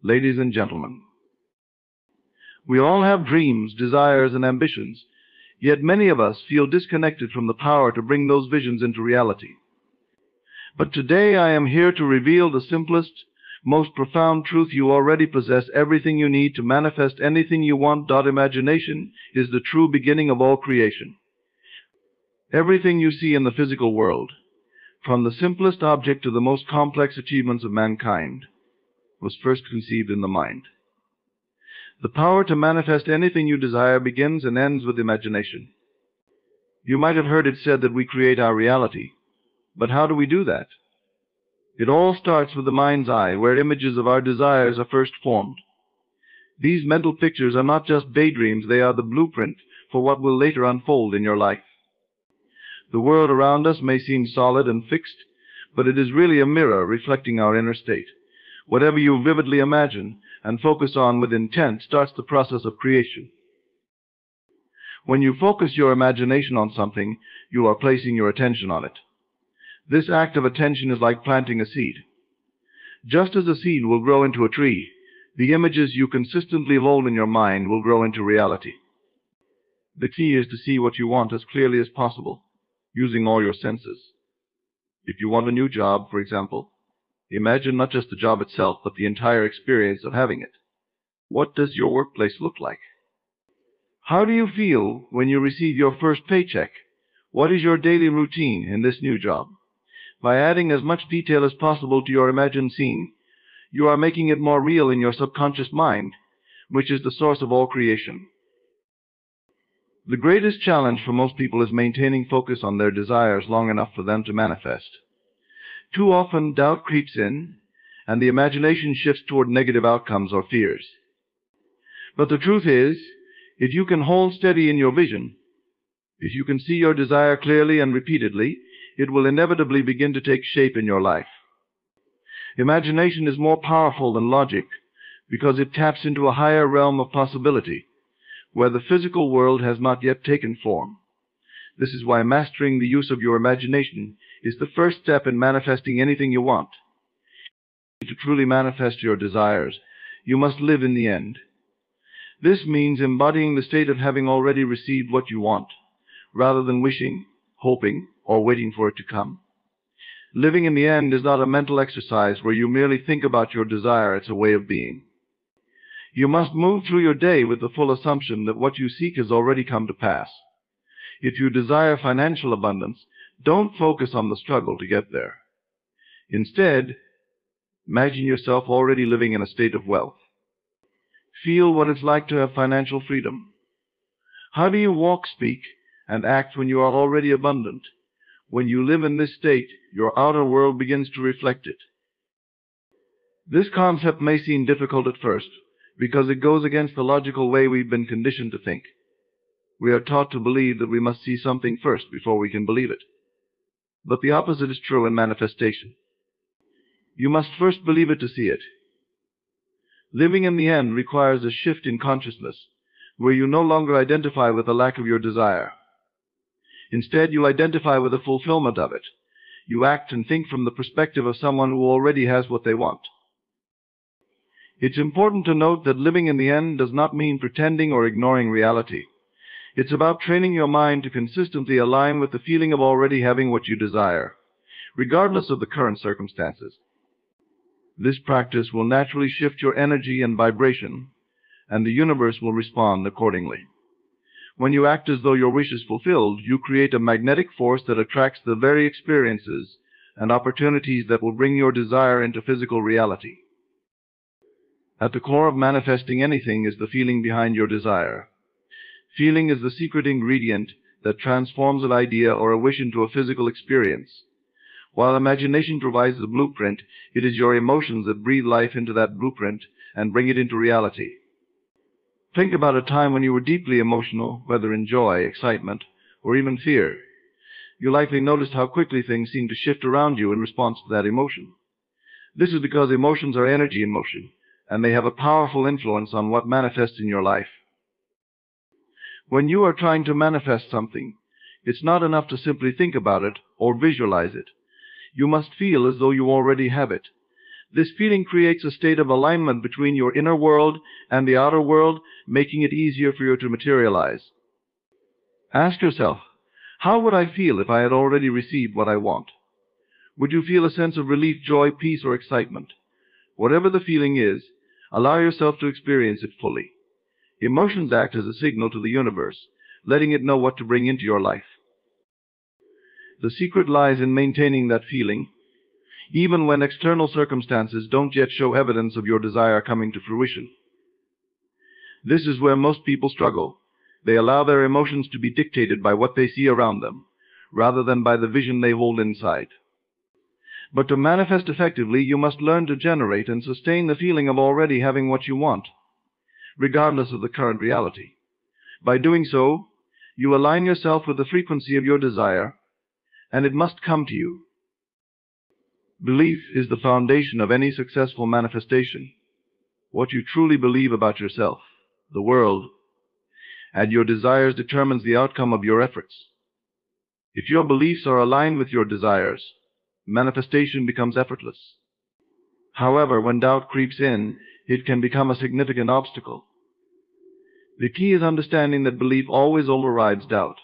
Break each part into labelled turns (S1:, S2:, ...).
S1: Ladies and gentlemen, we all have dreams, desires, and ambitions, yet many of us feel disconnected from the power to bring those visions into reality. But today I am here to reveal the simplest, most profound truth: you already possess everything you need to manifest anything you want. Imagination is the true beginning of all creation. Everything you see in the physical world, from the simplest object to the most complex achievements of mankind, was first conceived in the mind. The power to manifest anything you desire begins and ends with imagination. You might have heard it said that we create our reality, but how do we do that? It all starts with the mind's eye, where images of our desires are first formed. These mental pictures are not just daydreams, they are the blueprint for what will later unfold in your life. The world around us may seem solid and fixed, but it is really a mirror reflecting our inner state. Whatever you vividly imagine and focus on with intent starts the process of creation. When you focus your imagination on something, you are placing your attention on it. This act of attention is like planting a seed. Just as a seed will grow into a tree, the images you consistently hold in your mind will grow into reality. The key is to see what you want as clearly as possible, using all your senses. If you want a new job, for example, imagine not just the job itself, but the entire experience of having it. What does your workplace look like? How do you feel when you receive your first paycheck? What is your daily routine in this new job? By adding as much detail as possible to your imagined scene, you are making it more real in your subconscious mind, which is the source of all creation. The greatest challenge for most people is maintaining focus on their desires long enough for them to manifest. Too often, doubt creeps in, and the imagination shifts toward negative outcomes or fears. But the truth is, if you can hold steady in your vision, if you can see your desire clearly and repeatedly, it will inevitably begin to take shape in your life. Imagination is more powerful than logic because it taps into a higher realm of possibility, where the physical world has not yet taken form. This is why mastering the use of your imagination is the first step in manifesting anything you want. To truly manifest your desires, you must live in the end. This means embodying the state of having already received what you want, rather than wishing, hoping, or waiting for it to come. Living in the end is not a mental exercise where you merely think about your desire. It's a way of being. You must move through your day with the full assumption that what you seek has already come to pass. If you desire financial abundance, don't focus on the struggle to get there. Instead, imagine yourself already living in a state of wealth. Feel what it's like to have financial freedom. How do you walk, speak, and act when you are already abundant? When you live in this state, your outer world begins to reflect it. This concept may seem difficult at first, because it goes against the logical way we've been conditioned to think. We are taught to believe that we must see something first before we can believe it. But the opposite is true in manifestation. You must first believe it to see it. Living in the end requires a shift in consciousness, where you no longer identify with the lack of your desire. Instead, you identify with the fulfillment of it. You act and think from the perspective of someone who already has what they want. It's important to note that living in the end does not mean pretending or ignoring reality. It's about training your mind to consistently align with the feeling of already having what you desire, regardless of the current circumstances. This practice will naturally shift your energy and vibration, and the universe will respond accordingly. When you act as though your wish is fulfilled, you create a magnetic force that attracts the very experiences and opportunities that will bring your desire into physical reality. At the core of manifesting anything is the feeling behind your desire. Feeling is the secret ingredient that transforms an idea or a wish into a physical experience. While imagination provides the blueprint, it is your emotions that breathe life into that blueprint and bring it into reality. Think about a time when you were deeply emotional, whether in joy, excitement, or even fear. You likely noticed how quickly things seemed to shift around you in response to that emotion. This is because emotions are energy in motion, and they have a powerful influence on what manifests in your life. When you are trying to manifest something, it's not enough to simply think about it or visualize it. You must feel as though you already have it. This feeling creates a state of alignment between your inner world and the outer world, making it easier for you to materialize. Ask yourself, how would I feel if I had already received what I want? Would you feel a sense of relief, joy, peace, or excitement? Whatever the feeling is, allow yourself to experience it fully. Emotions act as a signal to the universe, letting it know what to bring into your life. The secret lies in maintaining that feeling, even when external circumstances don't yet show evidence of your desire coming to fruition. This is where most people struggle. They allow their emotions to be dictated by what they see around them, rather than by the vision they hold inside. But to manifest effectively, you must learn to generate and sustain the feeling of already having what you want, regardless of the current reality. By doing so, you align yourself with the frequency of your desire, and it must come to you. Belief is the foundation of any successful manifestation. What you truly believe about yourself, the world, and your desires determines the outcome of your efforts. If your beliefs are aligned with your desires, manifestation becomes effortless. However, when doubt creeps in, it can become a significant obstacle. The key is understanding that belief always overrides doubt.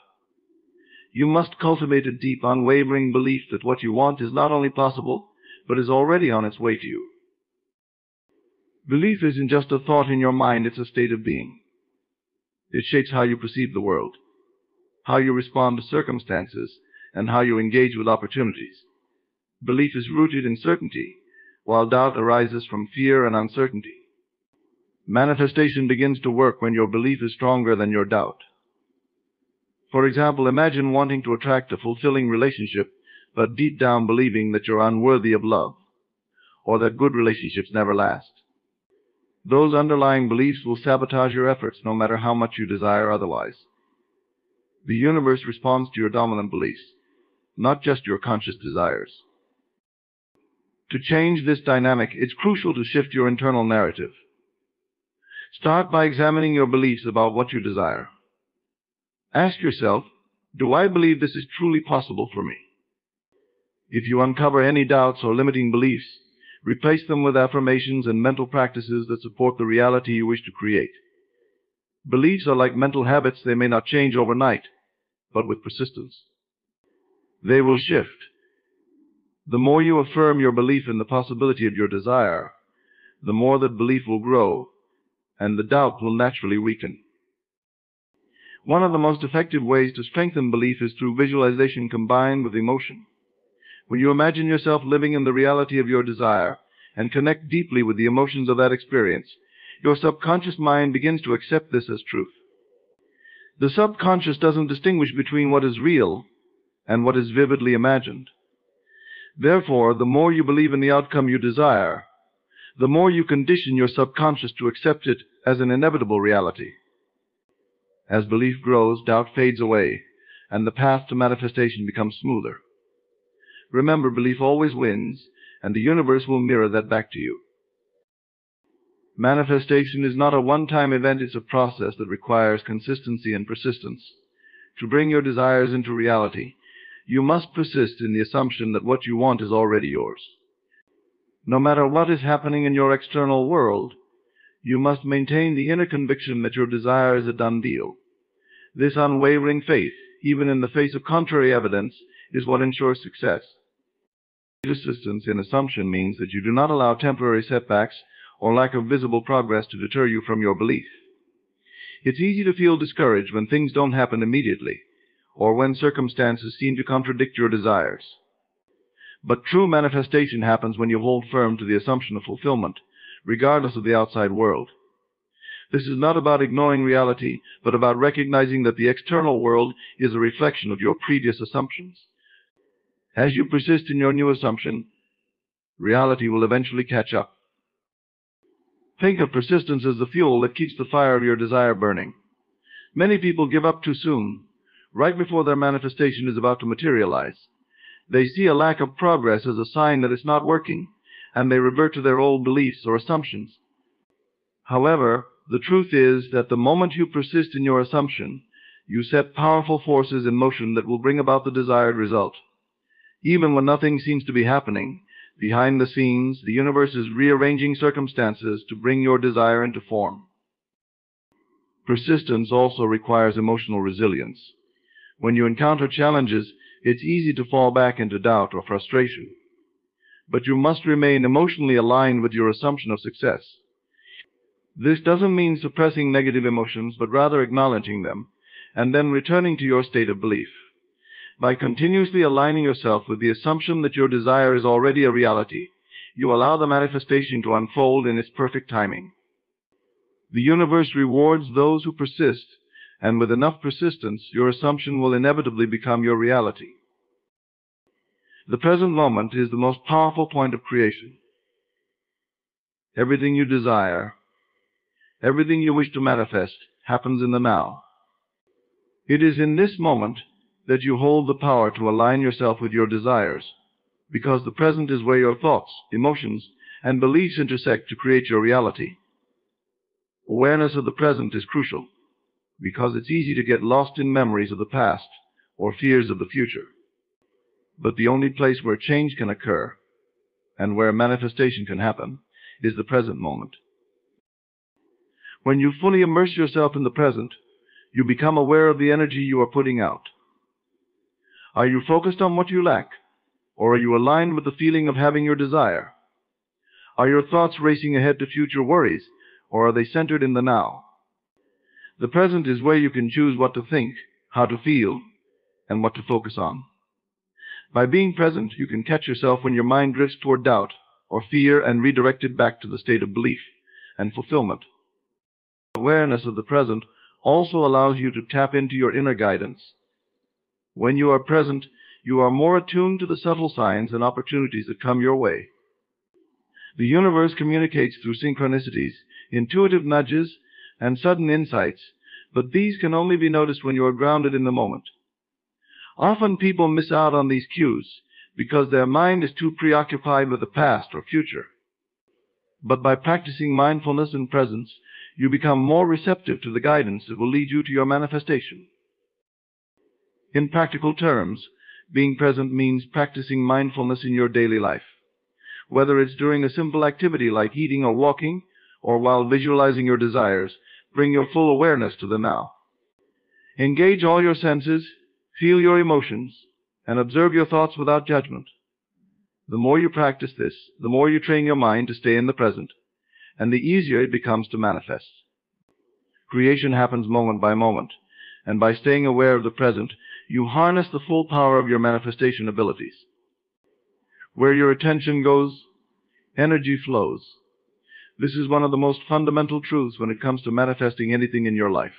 S1: You must cultivate a deep, unwavering belief that what you want is not only possible, but is already on its way to you. Belief isn't just a thought in your mind, it's a state of being. It shapes how you perceive the world, how you respond to circumstances, and how you engage with opportunities. Belief is rooted in certainty, while doubt arises from fear and uncertainty. Manifestation begins to work when your belief is stronger than your doubt. For example, imagine wanting to attract a fulfilling relationship, but deep down believing that you're unworthy of love, or that good relationships never last. Those underlying beliefs will sabotage your efforts no matter how much you desire otherwise. The universe responds to your dominant beliefs, not just your conscious desires. To change this dynamic, it's crucial to shift your internal narrative. Start by examining your beliefs about what you desire. Ask yourself, do I believe this is truly possible for me? If you uncover any doubts or limiting beliefs, replace them with affirmations and mental practices that support the reality you wish to create. Beliefs are like mental habits. They may not change overnight, but with persistence, they will shift. The more you affirm your belief in the possibility of your desire, the more that belief will grow, and the doubt will naturally weaken. One of the most effective ways to strengthen belief is through visualization combined with emotion. When you imagine yourself living in the reality of your desire and connect deeply with the emotions of that experience, your subconscious mind begins to accept this as truth. The subconscious doesn't distinguish between what is real and what is vividly imagined. Therefore, the more you believe in the outcome you desire, the more you condition your subconscious to accept it as an inevitable reality. As belief grows, doubt fades away, and the path to manifestation becomes smoother. Remember, belief always wins, and the universe will mirror that back to you. Manifestation is not a one-time event, it's a process that requires consistency and persistence. To bring your desires into reality, you must persist in the assumption that what you want is already yours. No matter what is happening in your external world, you must maintain the inner conviction that your desire is a done deal. This unwavering faith, even in the face of contrary evidence, is what ensures success. Persistence in assumption means that you do not allow temporary setbacks or lack of visible progress to deter you from your belief. It's easy to feel discouraged when things don't happen immediately, or when circumstances seem to contradict your desires. But true manifestation happens when you hold firm to the assumption of fulfillment, regardless of the outside world. This is not about ignoring reality, but about recognizing that the external world is a reflection of your previous assumptions. As you persist in your new assumption, reality will eventually catch up. Think of persistence as the fuel that keeps the fire of your desire burning. Many people give up too soon, right before their manifestation is about to materialize. They see a lack of progress as a sign that it's not working, and they revert to their old beliefs or assumptions. However, the truth is that the moment you persist in your assumption, you set powerful forces in motion that will bring about the desired result. Even when nothing seems to be happening, Behind the scenes, the universe is rearranging circumstances to bring your desire into form. Persistence also requires emotional resilience. When you encounter challenges, it's easy to fall back into doubt or frustration. But you must remain emotionally aligned with your assumption of success. This doesn't mean suppressing negative emotions, but rather acknowledging them, and then returning to your state of belief. By continuously aligning yourself with the assumption that your desire is already a reality, you allow the manifestation to unfold in its perfect timing. The universe rewards those who persist, and with enough persistence, your assumption will inevitably become your reality. The present moment is the most powerful point of creation. Everything you desire, everything you wish to manifest, happens in the now. It is in this moment that you hold the power to align yourself with your desires, because the present is where your thoughts, emotions, and beliefs intersect to create your reality. Awareness of the present is crucial, because it's easy to get lost in memories of the past or fears of the future. But the only place where change can occur, and where manifestation can happen, is the present moment. When you fully immerse yourself in the present, you become aware of the energy you are putting out. Are you focused on what you lack, or are you aligned with the feeling of having your desire? Are your thoughts racing ahead to future worries, or are they centered in the now? The present is where you can choose what to think, how to feel, and what to focus on. By being present, you can catch yourself when your mind drifts toward doubt or fear and redirect it back to the state of belief and fulfillment. Awareness of the present also allows you to tap into your inner guidance. When you are present, you are more attuned to the subtle signs and opportunities that come your way. The universe communicates through synchronicities, intuitive nudges, and sudden insights, but these can only be noticed when you are grounded in the moment. Often people miss out on these cues because their mind is too preoccupied with the past or future. But by practicing mindfulness and presence, you become more receptive to the guidance that will lead you to your manifestation. In practical terms, being present means practicing mindfulness in your daily life. Whether it's during a simple activity like eating or walking, or while visualizing your desires, bring your full awareness to the now. Engage all your senses, feel your emotions, and observe your thoughts without judgment. The more you practice this, the more you train your mind to stay in the present, and the easier it becomes to manifest. Creation happens moment by moment, and by staying aware of the present, you harness the full power of your manifestation abilities. Where your attention goes, energy flows. This is one of the most fundamental truths when it comes to manifesting anything in your life.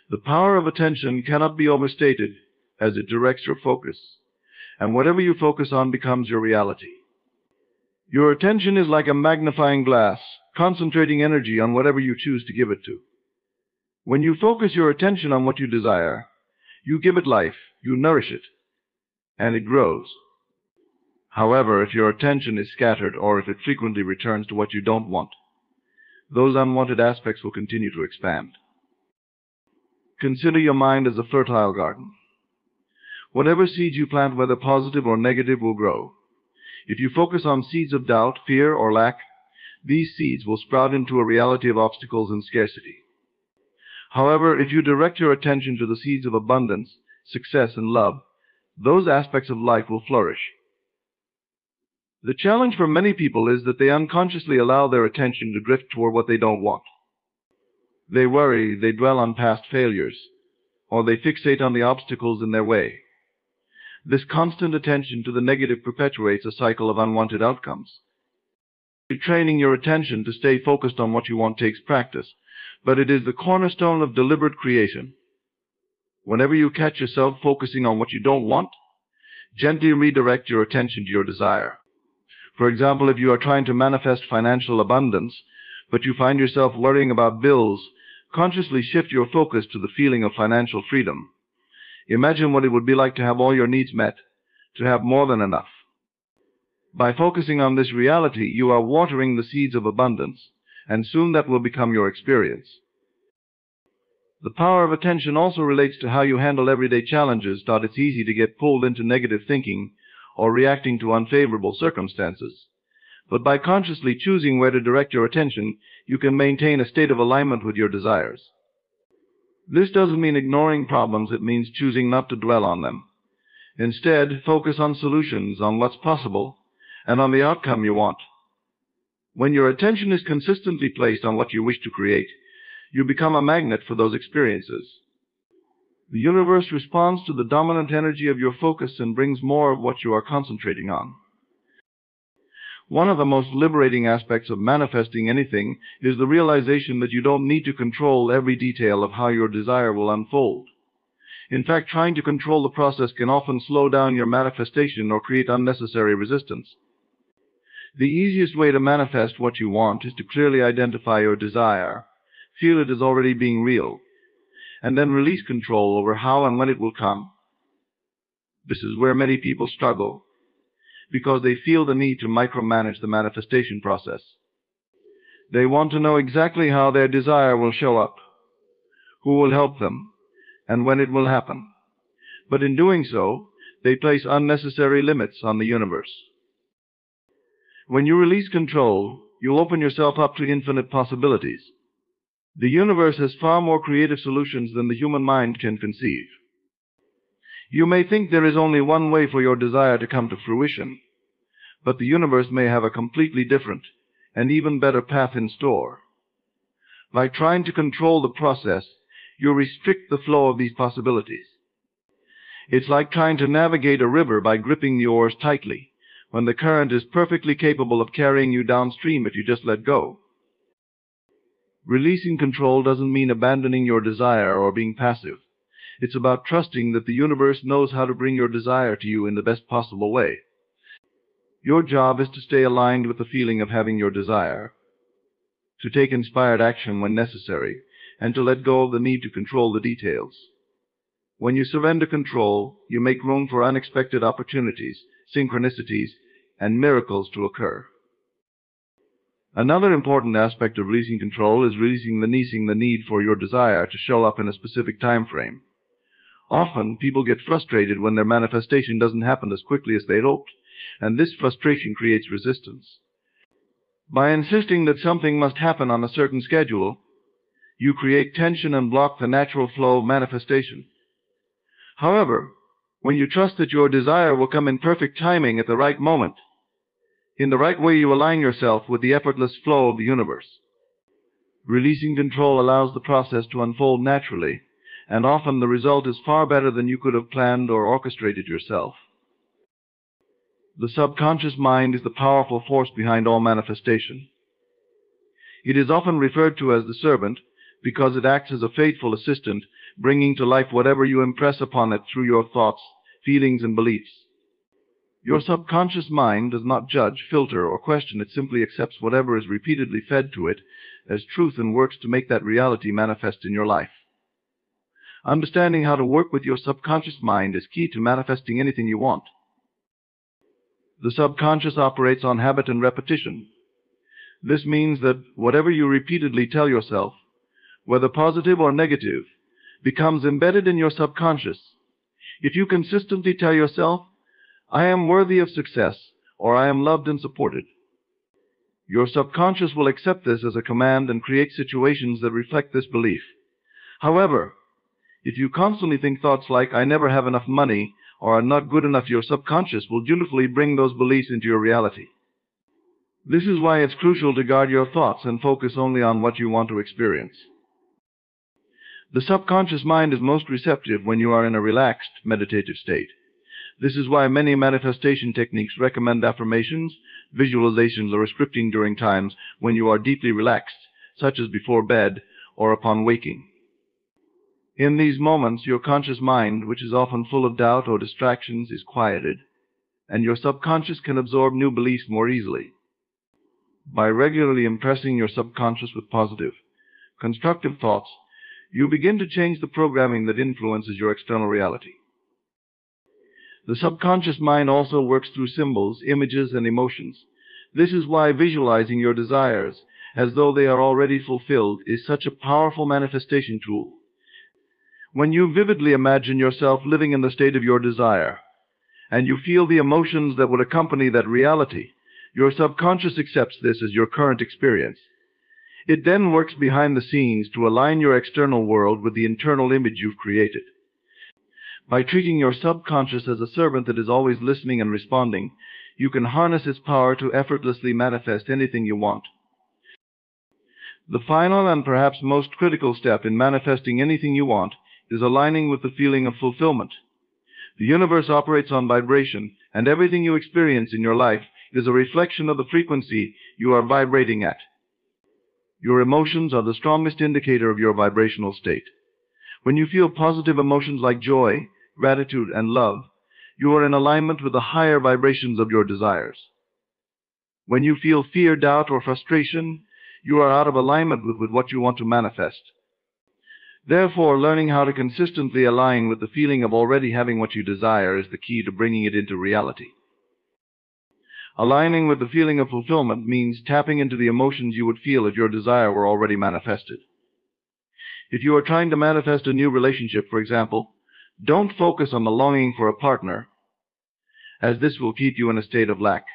S1: The power of attention cannot be overstated, as it directs your focus, and whatever you focus on becomes your reality. Your attention is like a magnifying glass, concentrating energy on whatever you choose to give it to. When you focus your attention on what you desire, you give it life, you nourish it, and it grows. However, if your attention is scattered or if it frequently returns to what you don't want, those unwanted aspects will continue to expand. Consider your mind as a fertile garden. Whatever seeds you plant, whether positive or negative, will grow. If you focus on seeds of doubt, fear, or lack, these seeds will sprout into a reality of obstacles and scarcity. However, if you direct your attention to the seeds of abundance, success, and love, those aspects of life will flourish. The challenge for many people is that they unconsciously allow their attention to drift toward what they don't want. They worry, they dwell on past failures, or they fixate on the obstacles in their way. This constant attention to the negative perpetuates a cycle of unwanted outcomes. Training your attention to stay focused on what you want takes practice, but it is the cornerstone of deliberate creation. Whenever you catch yourself focusing on what you don't want, gently redirect your attention to your desire. For example, if you are trying to manifest financial abundance, but you find yourself worrying about bills, consciously shift your focus to the feeling of financial freedom. Imagine what it would be like to have all your needs met, to have more than enough. By focusing on this reality, you are watering the seeds of abundance, and soon that will become your experience. The power of attention also relates to how you handle everyday challenges. It's easy to get pulled into negative thinking or reacting to unfavorable circumstances. But by consciously choosing where to direct your attention, you can maintain a state of alignment with your desires. This doesn't mean ignoring problems, it means choosing not to dwell on them. Instead, focus on solutions, on what's possible, and on the outcome you want. When your attention is consistently placed on what you wish to create, you become a magnet for those experiences. The universe responds to the dominant energy of your focus and brings more of what you are concentrating on. One of the most liberating aspects of manifesting anything is the realization that you don't need to control every detail of how your desire will unfold. In fact, trying to control the process can often slow down your manifestation or create unnecessary resistance. The easiest way to manifest what you want is to clearly identify your desire, feel it as already being real, and then release control over how and when it will come. This is where many people struggle, because they feel the need to micromanage the manifestation process. They want to know exactly how their desire will show up, who will help them, and when it will happen. But in doing so, they place unnecessary limits on the universe. When you release control, you open yourself up to infinite possibilities. The universe has far more creative solutions than the human mind can conceive. You may think there is only one way for your desire to come to fruition, but the universe may have a completely different and even better path in store. By trying to control the process, you restrict the flow of these possibilities. It's like trying to navigate a river by gripping the oars tightly, when the current is perfectly capable of carrying you downstream if you just let go. Releasing control doesn't mean abandoning your desire or being passive. It's about trusting that the universe knows how to bring your desire to you in the best possible way. Your job is to stay aligned with the feeling of having your desire, to take inspired action when necessary, and to let go of the need to control the details. When you surrender control, you make room for unexpected opportunities, synchronicities, and miracles to occur. Another important aspect of releasing control is releasing the need for your desire to show up in a specific time frame. Often, people get frustrated when their manifestation doesn't happen as quickly as they'd hoped, and this frustration creates resistance. By insisting that something must happen on a certain schedule, you create tension and block the natural flow of manifestation. However, when you trust that your desire will come in perfect timing at the right moment, in the right way you align yourself with the effortless flow of the universe. Releasing control allows the process to unfold naturally, and often the result is far better than you could have planned or orchestrated yourself. The subconscious mind is the powerful force behind all manifestation. It is often referred to as the servant because it acts as a faithful assistant, bringing to life whatever you impress upon it through your thoughts, feelings, and beliefs. Your subconscious mind does not judge, filter, or question. It simply accepts whatever is repeatedly fed to it as truth and works to make that reality manifest in your life. Understanding how to work with your subconscious mind is key to manifesting anything you want. The subconscious operates on habit and repetition. This means that whatever you repeatedly tell yourself, whether positive or negative, becomes embedded in your subconscious. If you consistently tell yourself, "I am worthy of success," or "I am loved and supported," your subconscious will accept this as a command and create situations that reflect this belief. However, if you constantly think thoughts like, "I never have enough money," or "I'm not good enough," your subconscious will dutifully bring those beliefs into your reality. This is why it's crucial to guard your thoughts and focus only on what you want to experience. The subconscious mind is most receptive when you are in a relaxed, meditative state. This is why many manifestation techniques recommend affirmations, visualizations, or scripting during times when you are deeply relaxed, such as before bed or upon waking. In these moments, your conscious mind, which is often full of doubt or distractions, is quieted, and your subconscious can absorb new beliefs more easily. By regularly impressing your subconscious with positive, constructive thoughts, you begin to change the programming that influences your external reality. The subconscious mind also works through symbols, images, and emotions. This is why visualizing your desires as though they are already fulfilled is such a powerful manifestation tool. When you vividly imagine yourself living in the state of your desire, and you feel the emotions that would accompany that reality, your subconscious accepts this as your current experience. It then works behind the scenes to align your external world with the internal image you've created. By treating your subconscious as a servant that is always listening and responding, you can harness its power to effortlessly manifest anything you want. The final and perhaps most critical step in manifesting anything you want is aligning with the feeling of fulfillment. The universe operates on vibration, and everything you experience in your life is a reflection of the frequency you are vibrating at. Your emotions are the strongest indicator of your vibrational state. When you feel positive emotions like joy, gratitude, and love, you are in alignment with the higher vibrations of your desires. When you feel fear, doubt, or frustration, you are out of alignment with what you want to manifest. Therefore, learning how to consistently align with the feeling of already having what you desire is the key to bringing it into reality. Aligning with the feeling of fulfillment means tapping into the emotions you would feel if your desire were already manifested. If you are trying to manifest a new relationship, for example, don't focus on the longing for a partner, as this will keep you in a state of lack.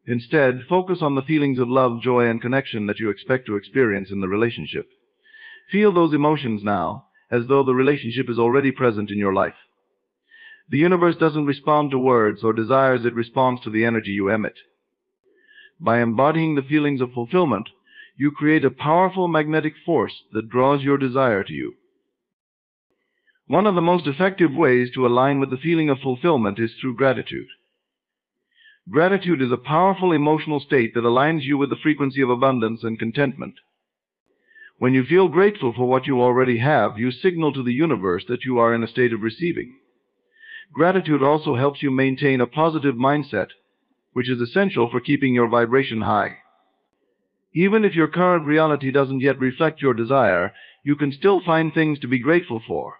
S1: Instead, focus on the feelings of love, joy, and connection that you expect to experience in the relationship. Feel those emotions now, as though the relationship is already present in your life. The universe doesn't respond to words or desires, it responds to the energy you emit. By embodying the feelings of fulfillment, you create a powerful magnetic force that draws your desire to you. One of the most effective ways to align with the feeling of fulfillment is through gratitude. Gratitude is a powerful emotional state that aligns you with the frequency of abundance and contentment. When you feel grateful for what you already have, you signal to the universe that you are in a state of receiving. Gratitude also helps you maintain a positive mindset, which is essential for keeping your vibration high. Even if your current reality doesn't yet reflect your desire, you can still find things to be grateful for.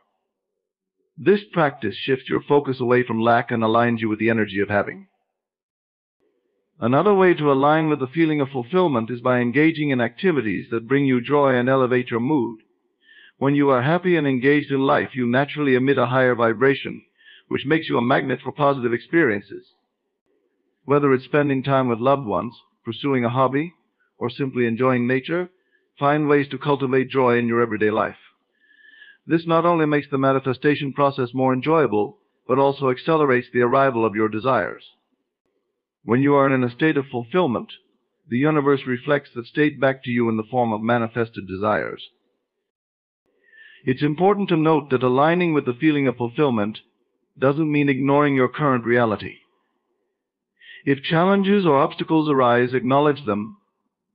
S1: This practice shifts your focus away from lack and aligns you with the energy of having. Another way to align with the feeling of fulfillment is by engaging in activities that bring you joy and elevate your mood. When you are happy and engaged in life, you naturally emit a higher vibration, which makes you a magnet for positive experiences. Whether it's spending time with loved ones, pursuing a hobby, or simply enjoying nature, find ways to cultivate joy in your everyday life. This not only makes the manifestation process more enjoyable, but also accelerates the arrival of your desires. When you are in a state of fulfillment, the universe reflects that state back to you in the form of manifested desires. It's important to note that aligning with the feeling of fulfillment doesn't mean ignoring your current reality. If challenges or obstacles arise, acknowledge them,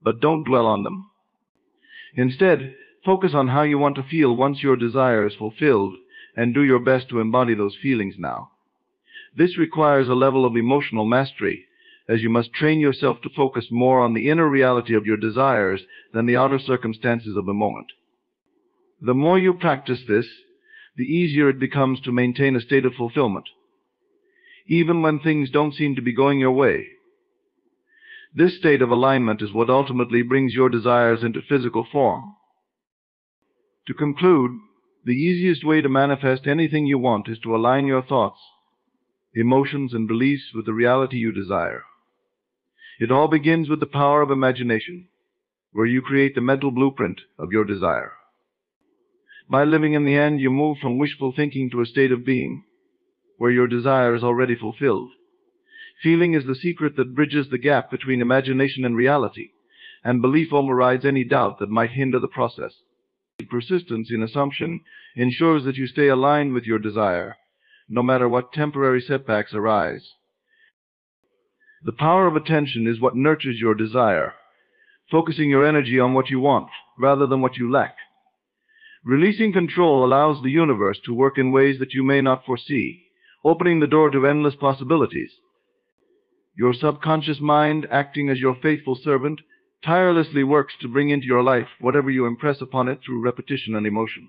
S1: but don't dwell on them. Instead, focus on how you want to feel once your desire is fulfilled, and do your best to embody those feelings now. This requires a level of emotional mastery, as you must train yourself to focus more on the inner reality of your desires than the outer circumstances of the moment. The more you practice this, the easier it becomes to maintain a state of fulfillment, even when things don't seem to be going your way. This state of alignment is what ultimately brings your desires into physical form. To conclude, the easiest way to manifest anything you want is to align your thoughts, emotions, and beliefs with the reality you desire. It all begins with the power of imagination, where you create the mental blueprint of your desire. By living in the end, you move from wishful thinking to a state of being, where your desire is already fulfilled. Feeling is the secret that bridges the gap between imagination and reality, and belief overrides any doubt that might hinder the process. Persistence in assumption ensures that you stay aligned with your desire, no matter what temporary setbacks arise. The power of attention is what nurtures your desire, focusing your energy on what you want rather than what you lack. Releasing control allows the universe to work in ways that you may not foresee, opening the door to endless possibilities. Your subconscious mind, acting as your faithful servant, tirelessly works to bring into your life whatever you impress upon it through repetition and emotion.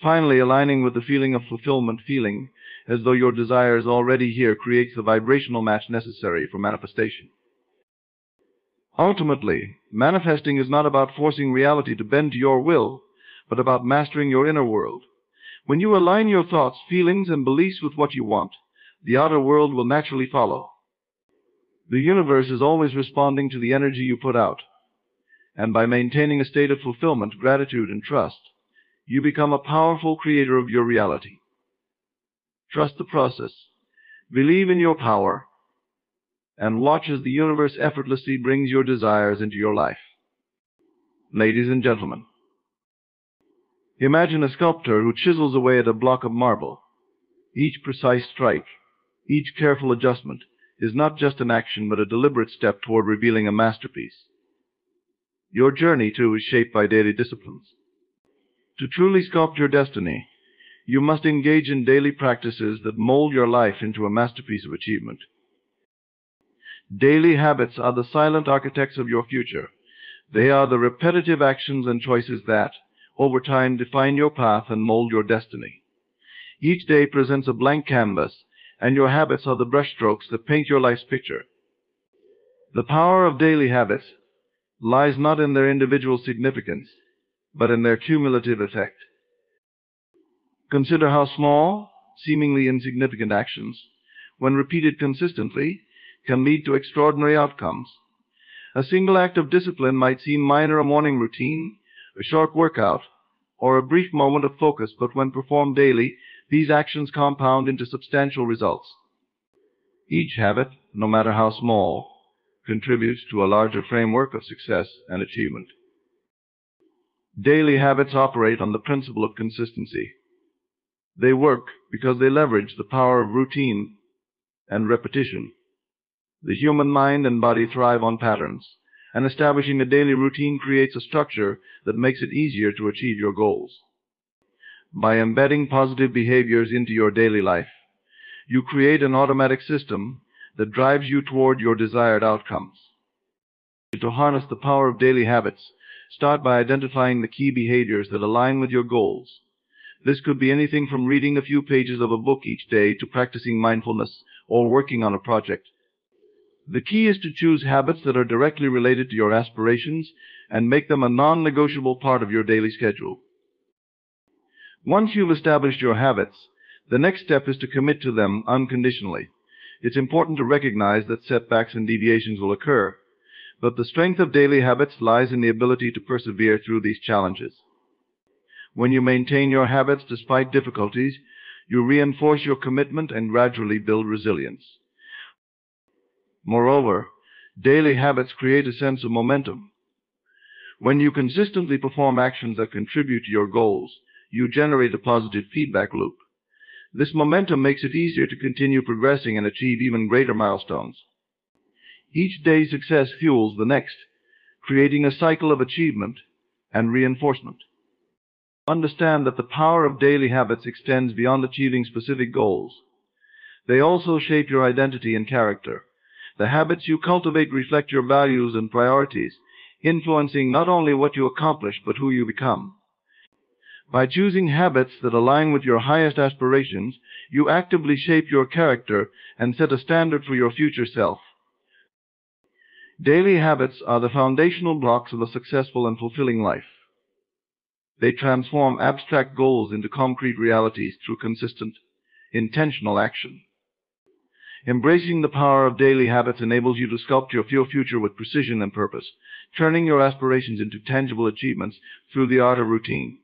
S1: Finally, aligning with the feeling of fulfillment, feeling as though your desire is already here, creates the vibrational match necessary for manifestation. Ultimately, manifesting is not about forcing reality to bend to your will, but about mastering your inner world. When you align your thoughts, feelings, and beliefs with what you want, the outer world will naturally follow. The universe is always responding to the energy you put out, and by maintaining a state of fulfillment, gratitude, and trust, you become a powerful creator of your reality. Trust the process, believe in your power, and watch as the universe effortlessly brings your desires into your life. Ladies and gentlemen, imagine a sculptor who chisels away at a block of marble. Each precise strike, each careful adjustment, is not just an action but a deliberate step toward revealing a masterpiece. Your journey, too, is shaped by daily disciplines. To truly sculpt your destiny, you must engage in daily practices that mold your life into a masterpiece of achievement. Daily habits are the silent architects of your future. They are the repetitive actions and choices that, over time, define your path and mold your destiny. Each day presents a blank canvas, and your habits are the brushstrokes that paint your life's picture. The power of daily habits lies not in their individual significance, but in their cumulative effect. Consider how small, seemingly insignificant actions, when repeated consistently, can lead to extraordinary outcomes. A single act of discipline might seem minor: a morning routine, a short workout, or a brief moment of focus, but when performed daily, these actions compound into substantial results. Each habit, no matter how small, contributes to a larger framework of success and achievement. Daily habits operate on the principle of consistency. They work because they leverage the power of routine and repetition. The human mind and body thrive on patterns, and establishing a daily routine creates a structure that makes it easier to achieve your goals. By embedding positive behaviors into your daily life, you create an automatic system that drives you toward your desired outcomes. To harness the power of daily habits, start by identifying the key behaviors that align with your goals. This could be anything from reading a few pages of a book each day to practicing mindfulness or working on a project. The key is to choose habits that are directly related to your aspirations and make them a non-negotiable part of your daily schedule. Once you've established your habits, the next step is to commit to them unconditionally. It's important to recognize that setbacks and deviations will occur, but the strength of daily habits lies in the ability to persevere through these challenges. When you maintain your habits despite difficulties, you reinforce your commitment and gradually build resilience. Moreover, daily habits create a sense of momentum. When you consistently perform actions that contribute to your goals, you generate a positive feedback loop. This momentum makes it easier to continue progressing and achieve even greater milestones. Each day's success fuels the next, creating a cycle of achievement and reinforcement. Understand that the power of daily habits extends beyond achieving specific goals. They also shape your identity and character. The habits you cultivate reflect your values and priorities, influencing not only what you accomplish, but who you become. By choosing habits that align with your highest aspirations, you actively shape your character and set a standard for your future self. Daily habits are the foundational blocks of a successful and fulfilling life. They transform abstract goals into concrete realities through consistent, intentional action. Embracing the power of daily habits enables you to sculpt your future with precision and purpose, turning your aspirations into tangible achievements through the art of routine.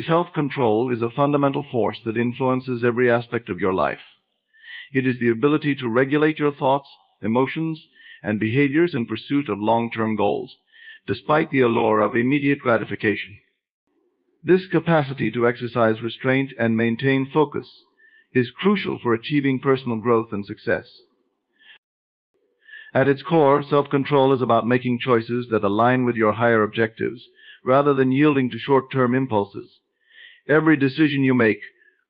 S1: Self-control is a fundamental force that influences every aspect of your life. It is the ability to regulate your thoughts, emotions, and behaviors in pursuit of long-term goals, despite the allure of immediate gratification. This capacity to exercise restraint and maintain focus is crucial for achieving personal growth and success. At its core, self-control is about making choices that align with your higher objectives, rather than yielding to short-term impulses. Every decision you make,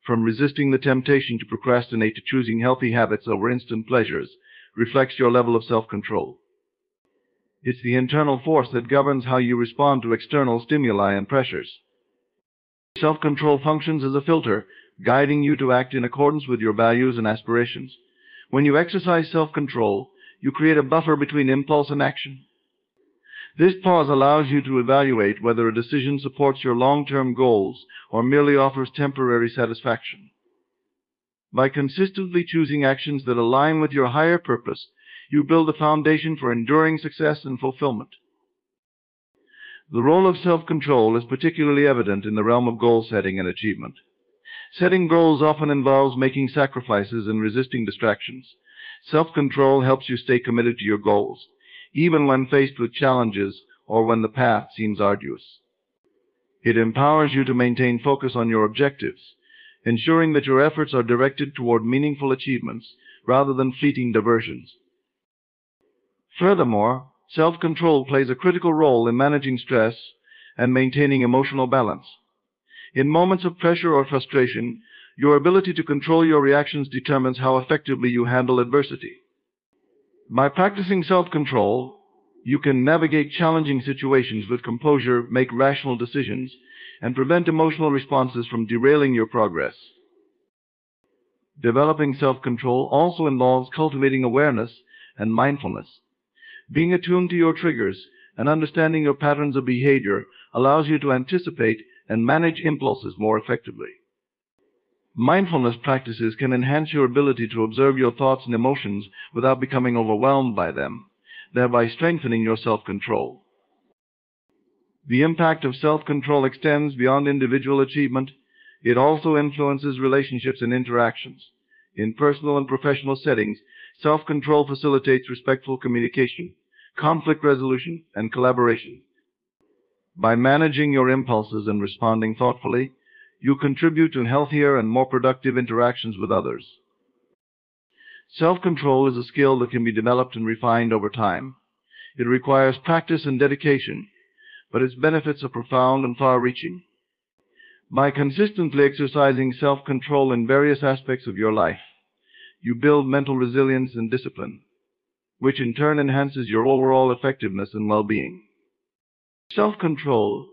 S1: from resisting the temptation to procrastinate to choosing healthy habits over instant pleasures, reflects your level of self-control. It's the internal force that governs how you respond to external stimuli and pressures. Self-control functions as a filter, guiding you to act in accordance with your values and aspirations. When you exercise self-control, you create a buffer between impulse and action. This pause allows you to evaluate whether a decision supports your long-term goals or merely offers temporary satisfaction. By consistently choosing actions that align with your higher purpose, you build a foundation for enduring success and fulfillment. The role of self-control is particularly evident in the realm of goal setting and achievement. Setting goals often involves making sacrifices and resisting distractions. Self-control helps you stay committed to your goals, even when faced with challenges or when the path seems arduous. It empowers you to maintain focus on your objectives, ensuring that your efforts are directed toward meaningful achievements rather than fleeting diversions. Furthermore, self-control plays a critical role in managing stress and maintaining emotional balance. In moments of pressure or frustration, your ability to control your reactions determines how effectively you handle adversity. By practicing self-control, you can navigate challenging situations with composure, make rational decisions, and prevent emotional responses from derailing your progress. Developing self-control also involves cultivating awareness and mindfulness. Being attuned to your triggers and understanding your patterns of behavior allows you to anticipate and manage impulses more effectively. Mindfulness practices can enhance your ability to observe your thoughts and emotions without becoming overwhelmed by them, thereby strengthening your self-control. The impact of self-control extends beyond individual achievement. It also influences relationships and interactions. In personal and professional settings, self-control facilitates respectful communication, conflict resolution, and collaboration. By managing your impulses and responding thoughtfully, you contribute to healthier and more productive interactions with others. Self-control is a skill that can be developed and refined over time. It requires practice and dedication, but its benefits are profound and far-reaching. By consistently exercising self-control in various aspects of your life, you build mental resilience and discipline, which in turn enhances your overall effectiveness and well-being. Self-control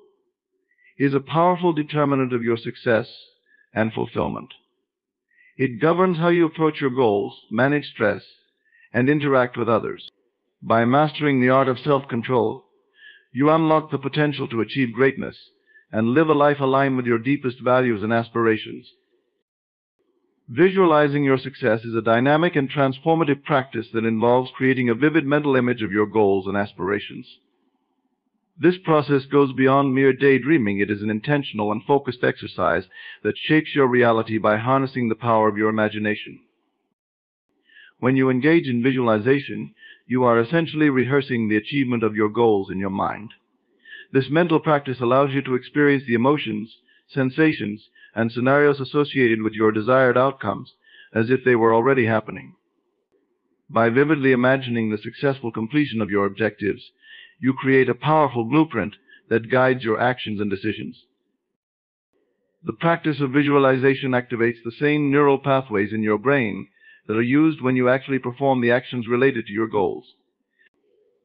S1: is a powerful determinant of your success and fulfillment. It governs how you approach your goals, manage stress, and interact with others. By mastering the art of self-control, you unlock the potential to achieve greatness and live a life aligned with your deepest values and aspirations. Visualizing your success is a dynamic and transformative practice that involves creating a vivid mental image of your goals and aspirations. This process goes beyond mere daydreaming. It is an intentional and focused exercise that shapes your reality by harnessing the power of your imagination. When you engage in visualization, you are essentially rehearsing the achievement of your goals in your mind. This mental practice allows you to experience the emotions, sensations, and scenarios associated with your desired outcomes as if they were already happening. By vividly imagining the successful completion of your objectives, you create a powerful blueprint that guides your actions and decisions. The practice of visualization activates the same neural pathways in your brain that are used when you actually perform the actions related to your goals.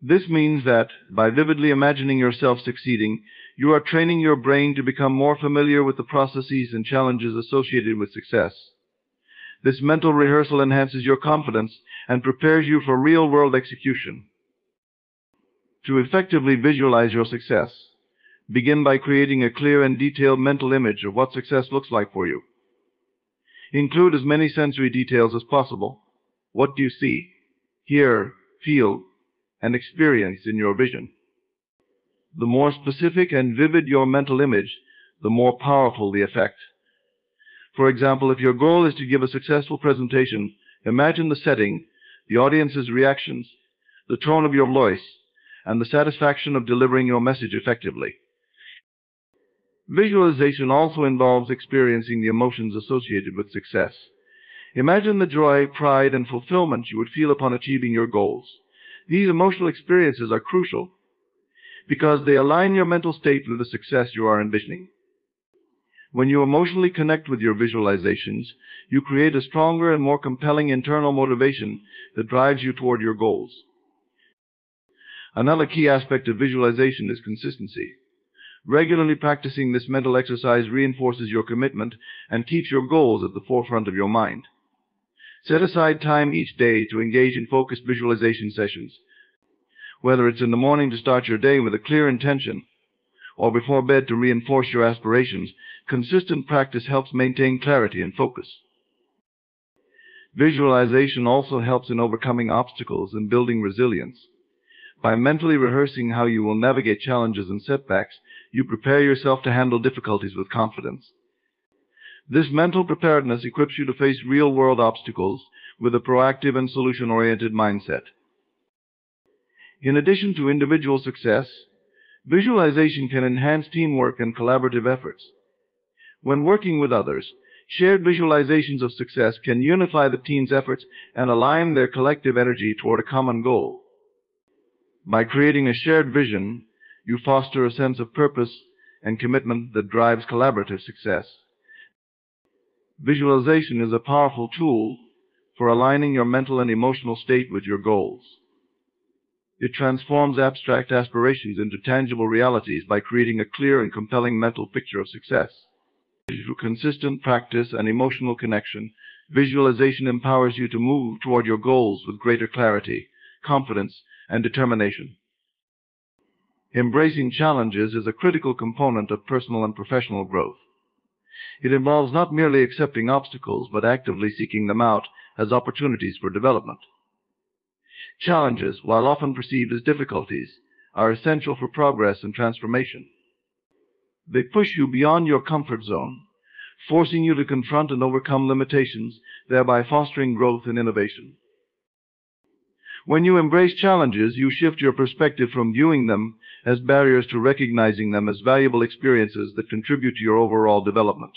S1: This means that, by vividly imagining yourself succeeding, you are training your brain to become more familiar with the processes and challenges associated with success. This mental rehearsal enhances your confidence and prepares you for real-world execution. To effectively visualize your success, begin by creating a clear and detailed mental image of what success looks like for you. Include as many sensory details as possible. What do you see, hear, feel, and experience in your vision? The more specific and vivid your mental image, the more powerful the effect. For example, if your goal is to give a successful presentation, imagine the setting, the audience's reactions, the tone of your voice, and the satisfaction of delivering your message effectively. Visualization also involves experiencing the emotions associated with success. Imagine the joy, pride, and fulfillment you would feel upon achieving your goals. These emotional experiences are crucial because they align your mental state with the success you are envisioning. When you emotionally connect with your visualizations, you create a stronger and more compelling internal motivation that drives you toward your goals. Another key aspect of visualization is consistency. Regularly practicing this mental exercise reinforces your commitment and keeps your goals at the forefront of your mind. Set aside time each day to engage in focused visualization sessions. Whether it's in the morning to start your day with a clear intention, or before bed to reinforce your aspirations, consistent practice helps maintain clarity and focus. Visualization also helps in overcoming obstacles and building resilience. By mentally rehearsing how you will navigate challenges and setbacks, you prepare yourself to handle difficulties with confidence. This mental preparedness equips you to face real-world obstacles with a proactive and solution-oriented mindset. In addition to individual success, visualization can enhance teamwork and collaborative efforts. When working with others, shared visualizations of success can unify the team's efforts and align their collective energy toward a common goal. By creating a shared vision, you foster a sense of purpose and commitment that drives collaborative success. Visualization is a powerful tool for aligning your mental and emotional state with your goals. It transforms abstract aspirations into tangible realities by creating a clear and compelling mental picture of success. Through consistent practice and emotional connection, visualization empowers you to move toward your goals with greater clarity, confidence, and determination. Embracing challenges is a critical component of personal and professional growth. It involves not merely accepting obstacles, but actively seeking them out as opportunities for development. Challenges, while often perceived as difficulties, are essential for progress and transformation. They push you beyond your comfort zone, forcing you to confront and overcome limitations, thereby fostering growth and innovation. When you embrace challenges, you shift your perspective from viewing them as barriers to recognizing them as valuable experiences that contribute to your overall development.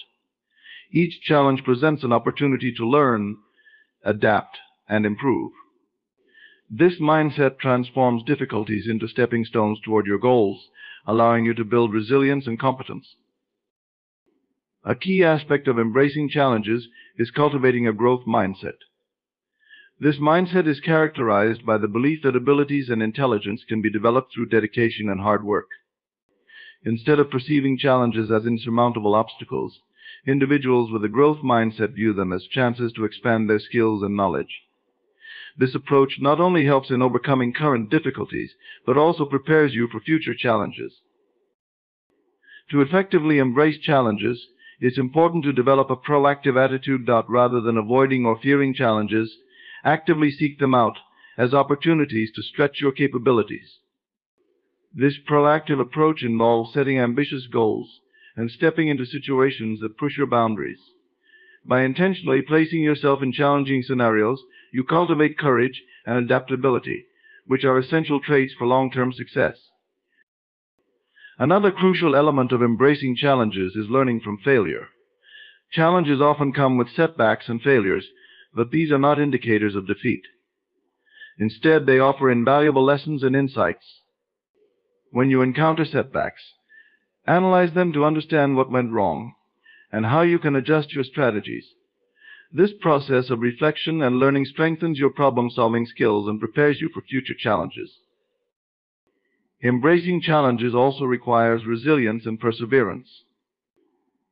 S1: Each challenge presents an opportunity to learn, adapt, and improve. This mindset transforms difficulties into stepping stones toward your goals, allowing you to build resilience and competence. A key aspect of embracing challenges is cultivating a growth mindset. This mindset is characterized by the belief that abilities and intelligence can be developed through dedication and hard work. Instead of perceiving challenges as insurmountable obstacles, individuals with a growth mindset view them as chances to expand their skills and knowledge. This approach not only helps in overcoming current difficulties, but also prepares you for future challenges. To effectively embrace challenges, it's important to develop a proactive attitude. Rather than avoiding or fearing challenges, actively seek them out as opportunities to stretch your capabilities. This proactive approach involves setting ambitious goals and stepping into situations that push your boundaries. By intentionally placing yourself in challenging scenarios, you cultivate courage and adaptability, which are essential traits for long-term success. Another crucial element of embracing challenges is learning from failure. Challenges often come with setbacks and failures, but these are not indicators of defeat. Instead, they offer invaluable lessons and insights. When you encounter setbacks, analyze them to understand what went wrong and how you can adjust your strategies. This process of reflection and learning strengthens your problem-solving skills and prepares you for future challenges. Embracing challenges also requires resilience and perseverance.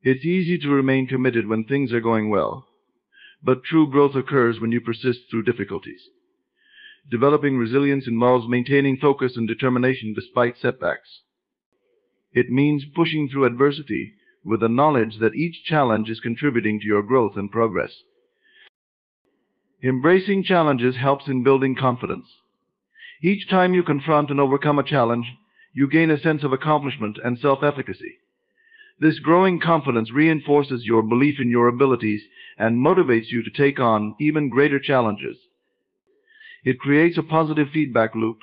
S1: It's easy to remain committed when things are going well, but true growth occurs when you persist through difficulties. Developing resilience involves maintaining focus and determination despite setbacks. It means pushing through adversity with the knowledge that each challenge is contributing to your growth and progress. Embracing challenges helps in building confidence. Each time you confront and overcome a challenge, you gain a sense of accomplishment and self-efficacy. This growing confidence reinforces your belief in your abilities and motivates you to take on even greater challenges. It creates a positive feedback loop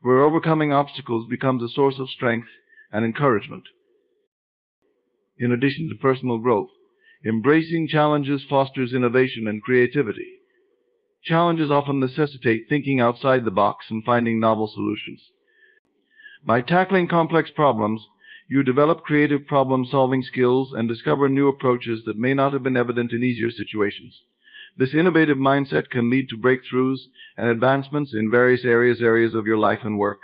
S1: where overcoming obstacles becomes a source of strength and encouragement. In addition to personal growth, embracing challenges fosters innovation and creativity. Challenges often necessitate thinking outside the box and finding novel solutions. By tackling complex problems, you develop creative problem-solving skills and discover new approaches that may not have been evident in easier situations. This innovative mindset can lead to breakthroughs and advancements in various areas of your life and work.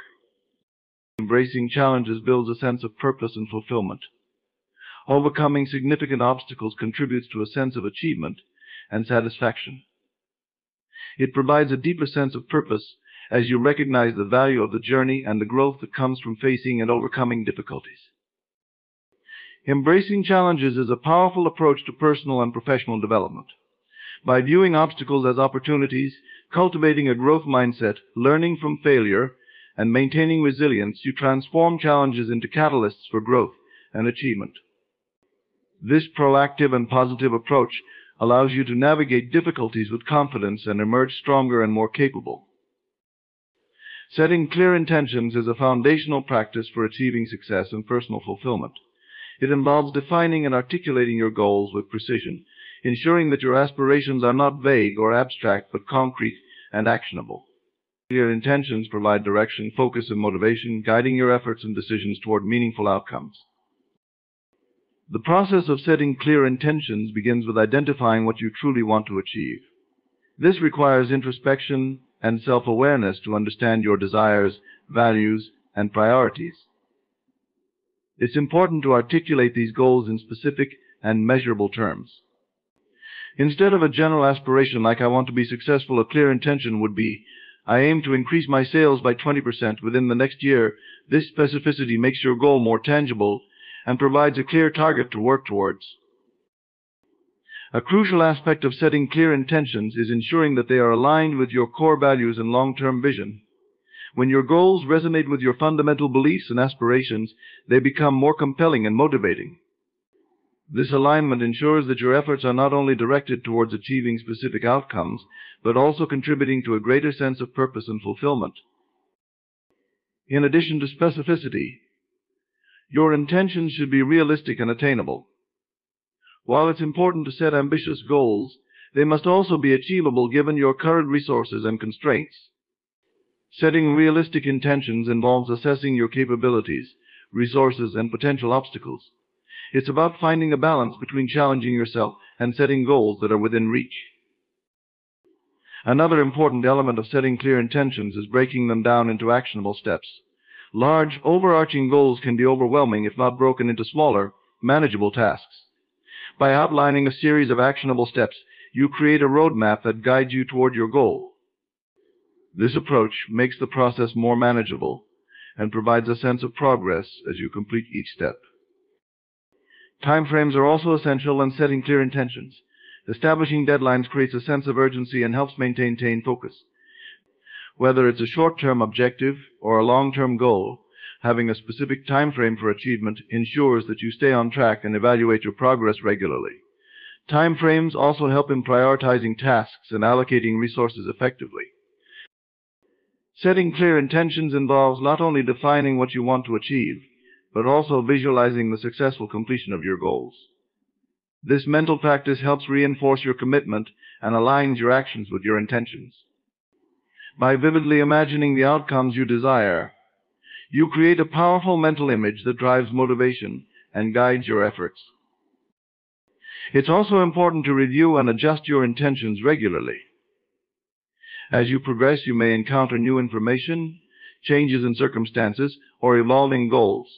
S1: Embracing challenges builds a sense of purpose and fulfillment. Overcoming significant obstacles contributes to a sense of achievement and satisfaction. It provides a deeper sense of purpose as you recognize the value of the journey and the growth that comes from facing and overcoming difficulties. Embracing challenges is a powerful approach to personal and professional development. By viewing obstacles as opportunities, cultivating a growth mindset, learning from failure, and maintaining resilience, you transform challenges into catalysts for growth and achievement. This proactive and positive approach allows you to navigate difficulties with confidence and emerge stronger and more capable. Setting clear intentions is a foundational practice for achieving success and personal fulfillment. It involves defining and articulating your goals with precision, ensuring that your aspirations are not vague or abstract but concrete and actionable. Clear intentions provide direction, focus, and motivation, guiding your efforts and decisions toward meaningful outcomes. The process of setting clear intentions begins with identifying what you truly want to achieve. This requires introspection and self-awareness to understand your desires, values, and priorities. It's important to articulate these goals in specific and measurable terms. Instead of a general aspiration like "I want to be successful," a clear intention would be, "I aim to increase my sales by 20% within the next year." This specificity makes your goal more tangible and provides a clear target to work towards. A crucial aspect of setting clear intentions is ensuring that they are aligned with your core values and long-term vision. When your goals resonate with your fundamental beliefs and aspirations, they become more compelling and motivating. This alignment ensures that your efforts are not only directed towards achieving specific outcomes, but also contributing to a greater sense of purpose and fulfillment. In addition to specificity, your intentions should be realistic and attainable. While it's important to set ambitious goals, they must also be achievable given your current resources and constraints. Setting realistic intentions involves assessing your capabilities, resources, and potential obstacles. It's about finding a balance between challenging yourself and setting goals that are within reach. Another important element of setting clear intentions is breaking them down into actionable steps. Large, overarching goals can be overwhelming if not broken into smaller, manageable tasks. By outlining a series of actionable steps, you create a roadmap that guides you toward your goal. This approach makes the process more manageable and provides a sense of progress as you complete each step. Timeframes are also essential when setting clear intentions. Establishing deadlines creates a sense of urgency and helps maintain focus. Whether it's a short-term objective or a long-term goal, having a specific time frame for achievement ensures that you stay on track and evaluate your progress regularly. Time frames also help in prioritizing tasks and allocating resources effectively. Setting clear intentions involves not only defining what you want to achieve, but also visualizing the successful completion of your goals. This mental practice helps reinforce your commitment and aligns your actions with your intentions. By vividly imagining the outcomes you desire, you create a powerful mental image that drives motivation and guides your efforts. It's also important to review and adjust your intentions regularly. As you progress, you may encounter new information, changes in circumstances, or evolving goals.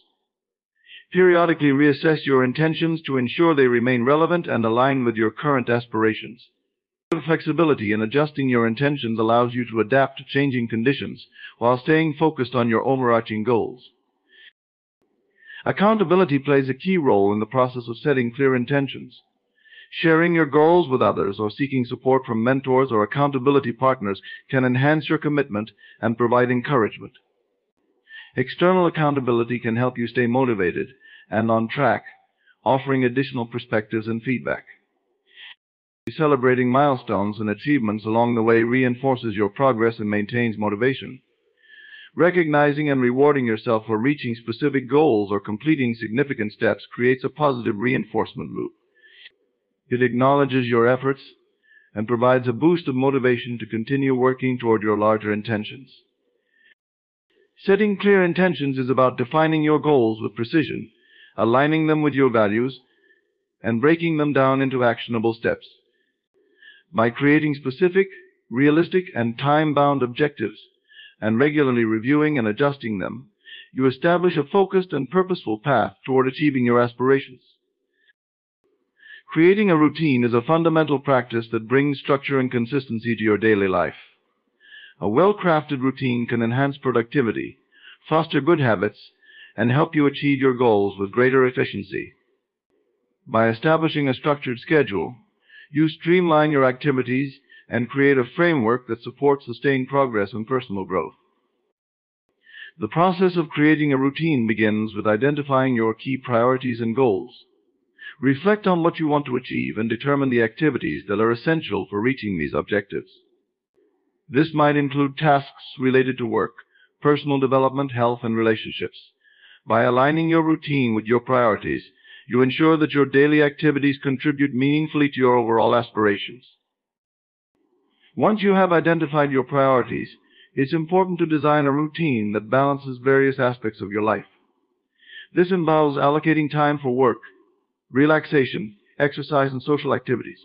S1: Periodically reassess your intentions to ensure they remain relevant and align with your current aspirations. Flexibility in adjusting your intentions allows you to adapt to changing conditions while staying focused on your overarching goals. Accountability plays a key role in the process of setting clear intentions. Sharing your goals with others or seeking support from mentors or accountability partners can enhance your commitment and provide encouragement. External accountability can help you stay motivated and on track, offering additional perspectives and feedback. Celebrating milestones and achievements along the way reinforces your progress and maintains motivation. Recognizing and rewarding yourself for reaching specific goals or completing significant steps creates a positive reinforcement loop. It acknowledges your efforts and provides a boost of motivation to continue working toward your larger intentions. Setting clear intentions is about defining your goals with precision, aligning them with your values, and breaking them down into actionable steps. By creating specific, realistic, and time-bound objectives, and regularly reviewing and adjusting them, you establish a focused and purposeful path toward achieving your aspirations. Creating a routine is a fundamental practice that brings structure and consistency to your daily life. A well-crafted routine can enhance productivity, foster good habits, and help you achieve your goals with greater efficiency. By establishing a structured schedule, You streamline your activities and create a framework that supports sustained progress and personal growth. The process of creating a routine begins with identifying your key priorities and goals. Reflect on what you want to achieve and determine the activities that are essential for reaching these objectives. This might include tasks related to work, personal development, health, and relationships. By aligning your routine with your priorities, you ensure that your daily activities contribute meaningfully to your overall aspirations. Once you have identified your priorities, it's important to design a routine that balances various aspects of your life. This involves allocating time for work, relaxation, exercise, and social activities.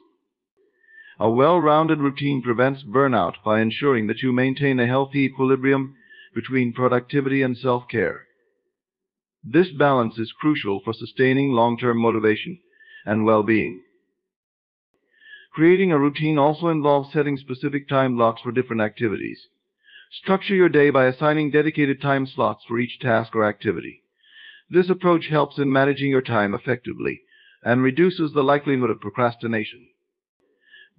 S1: A well-rounded routine prevents burnout by ensuring that you maintain a healthy equilibrium between productivity and self-care. This balance is crucial for sustaining long-term motivation and well-being. Creating a routine also involves setting specific time blocks for different activities. Structure your day by assigning dedicated time slots for each task or activity. This approach helps in managing your time effectively and reduces the likelihood of procrastination.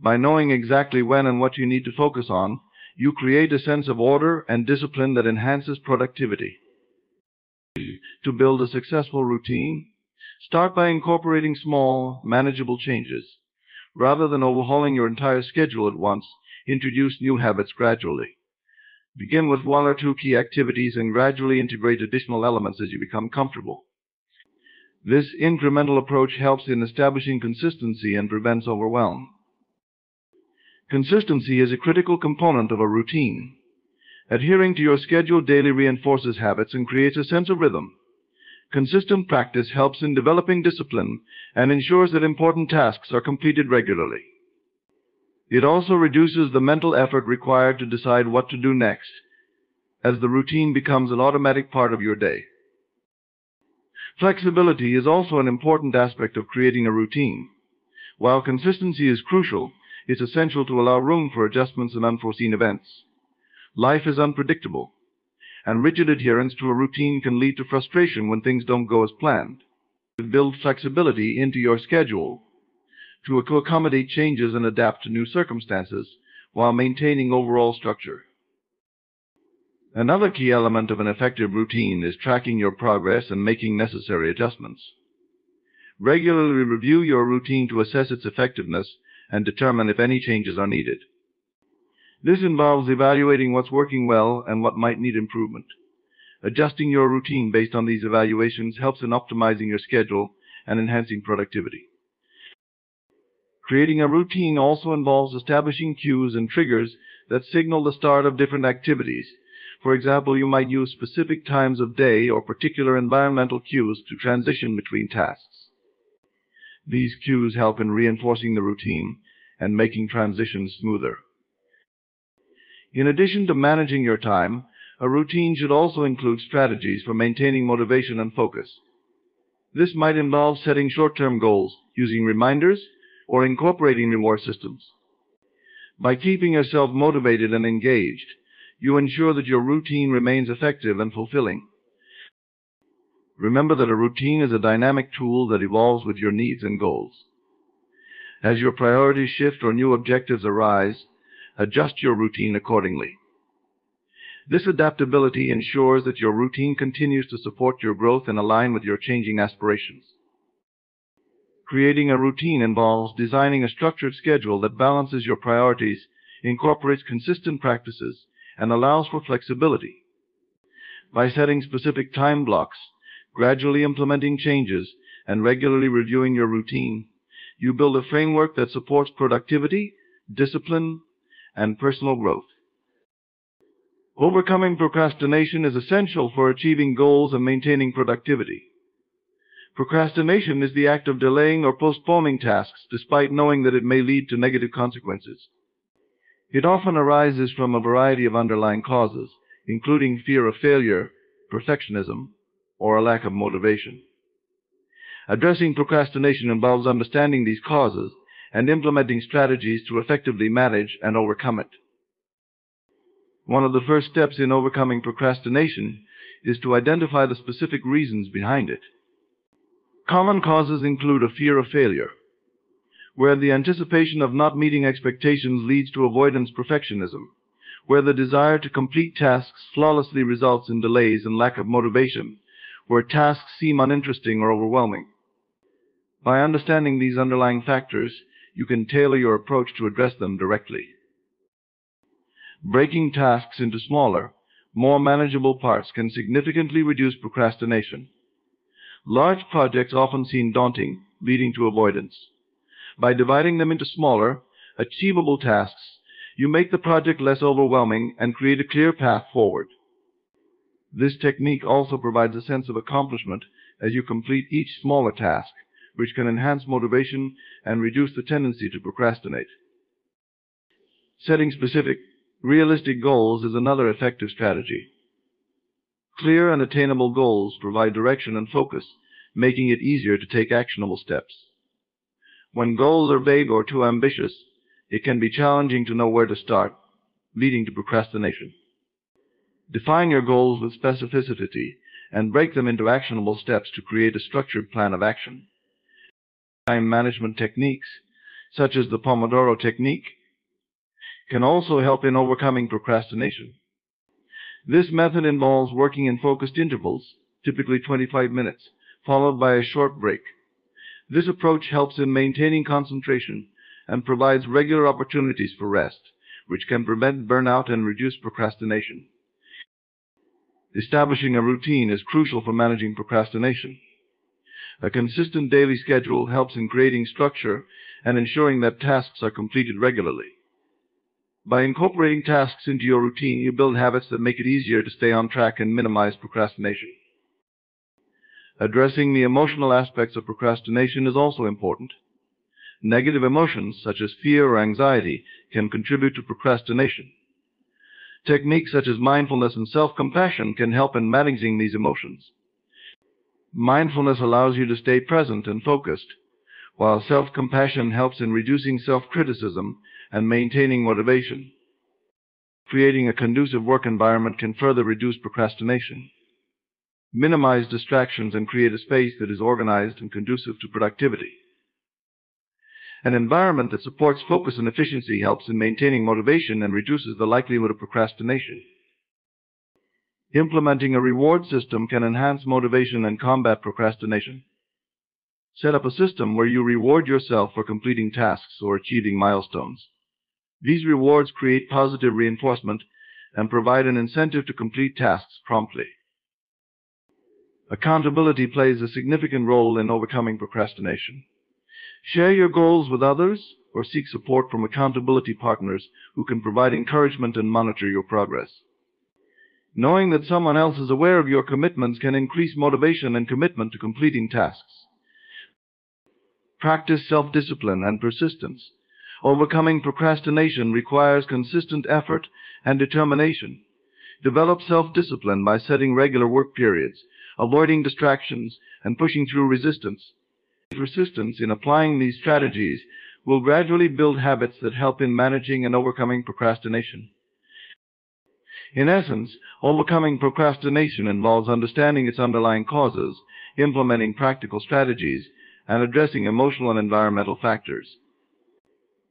S1: By knowing exactly when and what you need to focus on, you create a sense of order and discipline that enhances productivity. To build a successful routine, start by incorporating small, manageable changes. Rather than overhauling your entire schedule at once, introduce new habits gradually. Begin with one or two key activities and gradually integrate additional elements as you become comfortable. This incremental approach helps in establishing consistency and prevents overwhelm. Consistency is a critical component of a routine. Adhering to your schedule daily reinforces habits and creates a sense of rhythm. Consistent practice helps in developing discipline and ensures that important tasks are completed regularly. It also reduces the mental effort required to decide what to do next, as the routine becomes an automatic part of your day. Flexibility is also an important aspect of creating a routine. While consistency is crucial, it's essential to allow room for adjustments and unforeseen events. Life is unpredictable, and rigid adherence to a routine can lead to frustration when things don't go as planned. Build flexibility into your schedule to accommodate changes and adapt to new circumstances while maintaining overall structure. Another key element of an effective routine is tracking your progress and making necessary adjustments. Regularly review your routine to assess its effectiveness and determine if any changes are needed. This involves evaluating what's working well and what might need improvement. Adjusting your routine based on these evaluations helps in optimizing your schedule and enhancing productivity. Creating a routine also involves establishing cues and triggers that signal the start of different activities. For example, you might use specific times of day or particular environmental cues to transition between tasks. These cues help in reinforcing the routine and making transitions smoother. In addition to managing your time, a routine should also include strategies for maintaining motivation and focus. This might involve setting short-term goals, using reminders, or incorporating reward systems. By keeping yourself motivated and engaged, you ensure that your routine remains effective and fulfilling. Remember that a routine is a dynamic tool that evolves with your needs and goals. As your priorities shift or new objectives arise, adjust your routine accordingly. This adaptability ensures that your routine continues to support your growth and align with your changing aspirations. Creating a routine involves designing a structured schedule that balances your priorities, incorporates consistent practices, and allows for flexibility. By setting specific time blocks, gradually implementing changes, and regularly reviewing your routine, you build a framework that supports productivity, discipline, and personal growth. Overcoming procrastination is essential for achieving goals and maintaining productivity. Procrastination is the act of delaying or postponing tasks despite knowing that it may lead to negative consequences. It often arises from a variety of underlying causes, including fear of failure, perfectionism, or a lack of motivation. Addressing procrastination involves understanding these causes and implementing strategies to effectively manage and overcome it. One of the first steps in overcoming procrastination is to identify the specific reasons behind it. Common causes include a fear of failure. where the anticipation of not meeting expectations leads to avoidance perfectionism, where the desire to complete tasks flawlessly results in delays and lack of motivation, where tasks seem uninteresting or overwhelming. By understanding these underlying factors, you can tailor your approach to address them directly. Breaking tasks into smaller, more manageable parts can significantly reduce procrastination. Large projects often seem daunting, leading to avoidance. By dividing them into smaller, achievable tasks, you make the project less overwhelming and create a clear path forward. This technique also provides a sense of accomplishment as you complete each smaller task, which can enhance motivation and reduce the tendency to procrastinate. Setting specific, realistic goals is another effective strategy. Clear and attainable goals provide direction and focus, making it easier to take actionable steps. When goals are vague or too ambitious, it can be challenging to know where to start, leading to procrastination. Define your goals with specificity and break them into actionable steps to create a structured plan of action. Time management techniques, such as the Pomodoro technique, can also help in overcoming procrastination. This method involves working in focused intervals, typically 25 minutes, followed by a short break. This approach helps in maintaining concentration and provides regular opportunities for rest, which can prevent burnout and reduce procrastination. Establishing a routine is crucial for managing procrastination. A consistent daily schedule helps in creating structure and ensuring that tasks are completed regularly. By incorporating tasks into your routine, you build habits that make it easier to stay on track and minimize procrastination. Addressing the emotional aspects of procrastination is also important. Negative emotions, such as fear or anxiety, can contribute to procrastination. Techniques such as mindfulness and self-compassion can help in managing these emotions. Mindfulness allows you to stay present and focused, while self-compassion helps in reducing self-criticism and maintaining motivation. Creating a conducive work environment can further reduce procrastination. Minimize distractions and create a space that is organized and conducive to productivity. An environment that supports focus and efficiency helps in maintaining motivation and reduces the likelihood of procrastination. Implementing a reward system can enhance motivation and combat procrastination. Set up a system where you reward yourself for completing tasks or achieving milestones. These rewards create positive reinforcement and provide an incentive to complete tasks promptly. Accountability plays a significant role in overcoming procrastination. Share your goals with others or seek support from accountability partners who can provide encouragement and monitor your progress. Knowing that someone else is aware of your commitments can increase motivation and commitment to completing tasks. Practice self-discipline and persistence. Overcoming procrastination requires consistent effort and determination. Develop self-discipline by setting regular work periods, avoiding distractions, and pushing through resistance. Persistence in applying these strategies will gradually build habits that help in managing and overcoming procrastination. In essence, overcoming procrastination involves understanding its underlying causes, implementing practical strategies, and addressing emotional and environmental factors.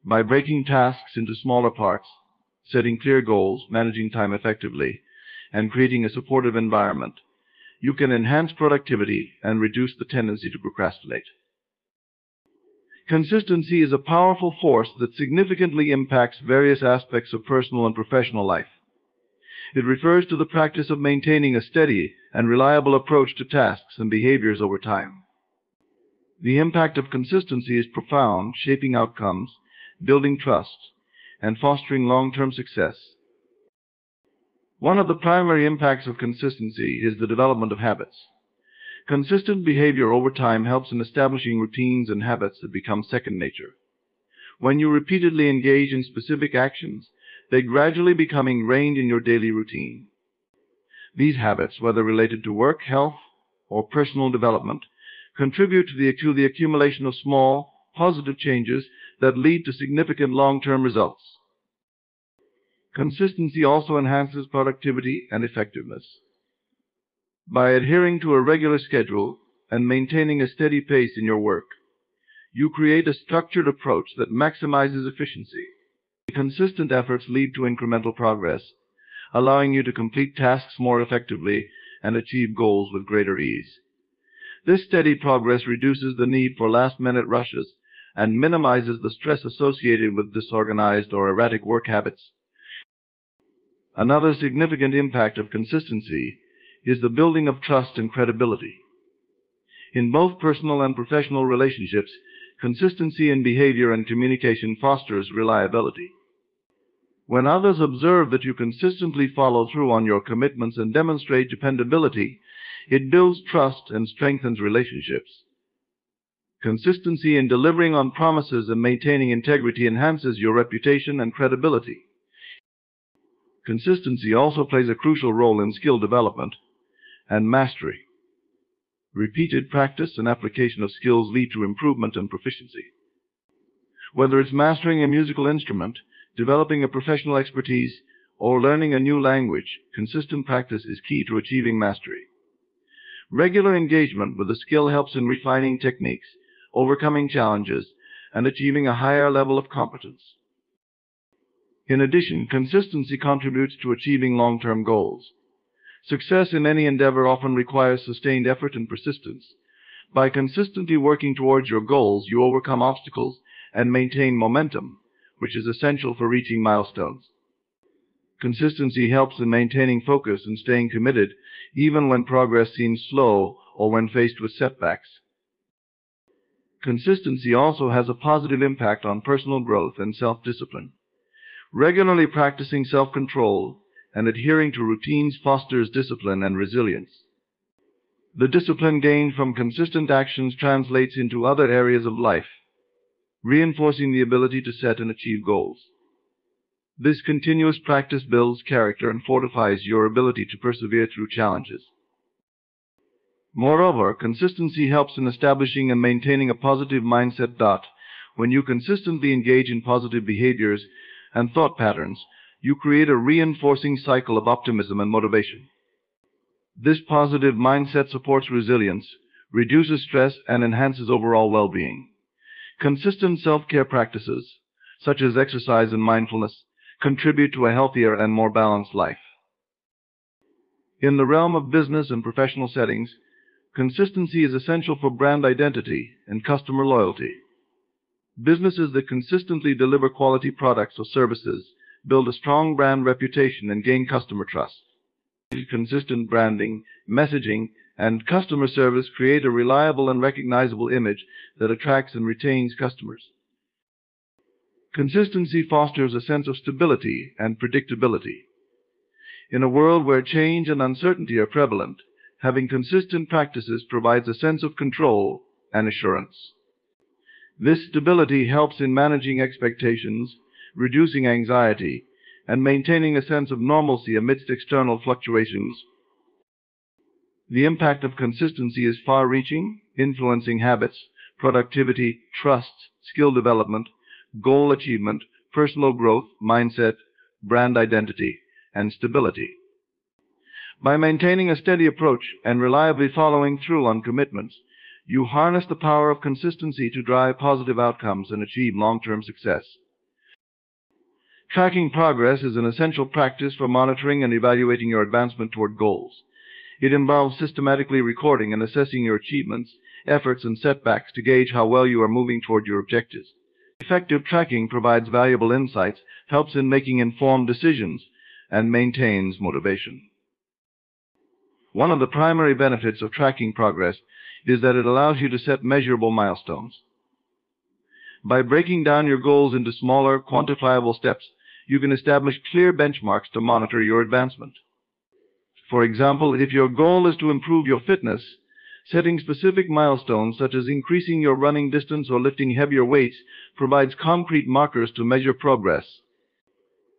S1: By breaking tasks into smaller parts, setting clear goals, managing time effectively, and creating a supportive environment, you can enhance productivity and reduce the tendency to procrastinate. Consistency is a powerful force that significantly impacts various aspects of personal and professional life. It refers to the practice of maintaining a steady and reliable approach to tasks and behaviors over time. The impact of consistency is profound, shaping outcomes, building trust, and fostering long-term success. One of the primary impacts of consistency is the development of habits. Consistent behavior over time helps in establishing routines and habits that become second nature. When you repeatedly engage in specific actions, they gradually become ingrained in your daily routine. These habits, whether related to work, health, or personal development, contribute to the accumulation of small, positive changes that lead to significant long-term results. Consistency also enhances productivity and effectiveness. By adhering to a regular schedule and maintaining a steady pace in your work, You create a structured approach that maximizes efficiency. Consistent efforts lead to incremental progress, allowing you to complete tasks more effectively and achieve goals with greater ease. This steady progress reduces the need for last-minute rushes and minimizes the stress associated with disorganized or erratic work habits. Another significant impact of consistency is the building of trust and credibility. In both personal and professional relationships, consistency in behavior and communication fosters reliability. When others observe that you consistently follow through on your commitments and demonstrate dependability, it builds trust and strengthens relationships. Consistency in delivering on promises and maintaining integrity enhances your reputation and credibility. Consistency also plays a crucial role in skill development and mastery. Repeated practice and application of skills lead to improvement and proficiency. Whether it's mastering a musical instrument, developing a professional expertise, or learning a new language, consistent practice is key to achieving mastery. Regular engagement with the skill helps in refining techniques, overcoming challenges, and achieving a higher level of competence. In addition, consistency contributes to achieving long-term goals. Success in any endeavor often requires sustained effort and persistence. By consistently working towards your goals, you overcome obstacles and maintain momentum, which is essential for reaching milestones. Consistency helps in maintaining focus and staying committed, even when progress seems slow or when faced with setbacks. Consistency also has a positive impact on personal growth and self-discipline. Regularly practicing self-control and adhering to routines fosters discipline and resilience. The discipline gained from consistent actions translates into other areas of life, reinforcing the ability to set and achieve goals. This continuous practice builds character and fortifies your ability to persevere through challenges. Moreover, consistency helps in establishing and maintaining a positive mindset. When you consistently engage in positive behaviors and thought patterns, you create a reinforcing cycle of optimism and motivation. This positive mindset supports resilience, reduces stress, and enhances overall well-being. Consistent self-care practices, such as exercise and mindfulness, contribute to a healthier and more balanced life. In the realm of business and professional settings, consistency is essential for brand identity and customer loyalty. Businesses that consistently deliver quality products or services build a strong brand reputation and gain customer trust. Consistent branding, messaging, and customer service create a reliable and recognizable image that attracts and retains customers. Consistency fosters a sense of stability and predictability. In a world where change and uncertainty are prevalent, having consistent practices provides a sense of control and assurance. This stability helps in managing expectations, reducing anxiety, and maintaining a sense of normalcy amidst external fluctuations. The impact of consistency is far-reaching, influencing habits, productivity, trust, skill development, goal achievement, personal growth, mindset, brand identity, and stability. By maintaining a steady approach and reliably following through on commitments, you harness the power of consistency to drive positive outcomes and achieve long-term success. Tracking progress is an essential practice for monitoring and evaluating your advancement toward goals. It involves systematically recording and assessing your achievements, efforts, and setbacks to gauge how well you are moving toward your objectives. Effective tracking provides valuable insights, helps in making informed decisions, and maintains motivation. One of the primary benefits of tracking progress is that it allows you to set measurable milestones. By breaking down your goals into smaller, quantifiable steps, you can establish clear benchmarks to monitor your advancement. For example, if your goal is to improve your fitness, setting specific milestones such as increasing your running distance or lifting heavier weights provides concrete markers to measure progress.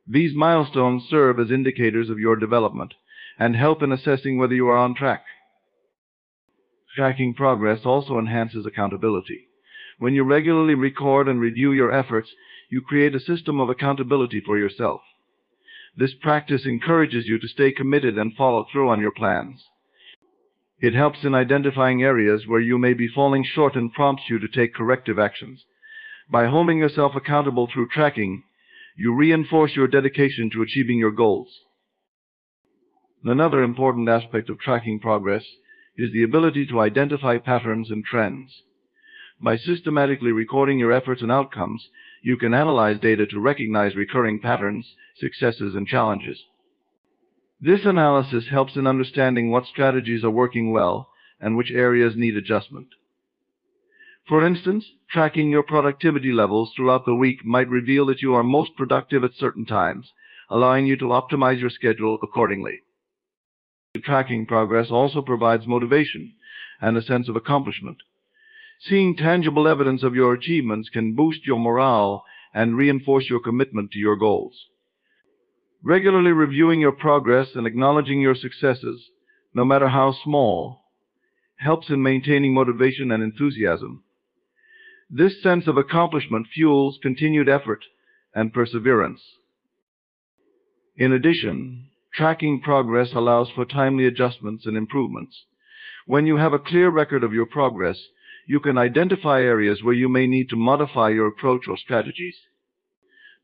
S1: These milestones serve as indicators of your development and help in assessing whether you are on track. Tracking progress also enhances accountability. When you regularly record and review your efforts, you create a system of accountability for yourself. This practice encourages you to stay committed and follow through on your plans. It helps in identifying areas where you may be falling short and prompts you to take corrective actions. By holding yourself accountable through tracking, you reinforce your dedication to achieving your goals. Another important aspect of tracking progress is the ability to identify patterns and trends. By systematically recording your efforts and outcomes, you can analyze data to recognize recurring patterns, successes, and challenges. This analysis helps in understanding what strategies are working well and which areas need adjustment. For instance, tracking your productivity levels throughout the week might reveal that you are most productive at certain times, allowing you to optimize your schedule accordingly. Tracking progress also provides motivation and a sense of accomplishment. Seeing tangible evidence of your achievements can boost your morale and reinforce your commitment to your goals. Regularly reviewing your progress and acknowledging your successes, no matter how small, helps in maintaining motivation and enthusiasm. This sense of accomplishment fuels continued effort and perseverance. In addition, tracking progress allows for timely adjustments and improvements. When you have a clear record of your progress, you can identify areas where you may need to modify your approach or strategies.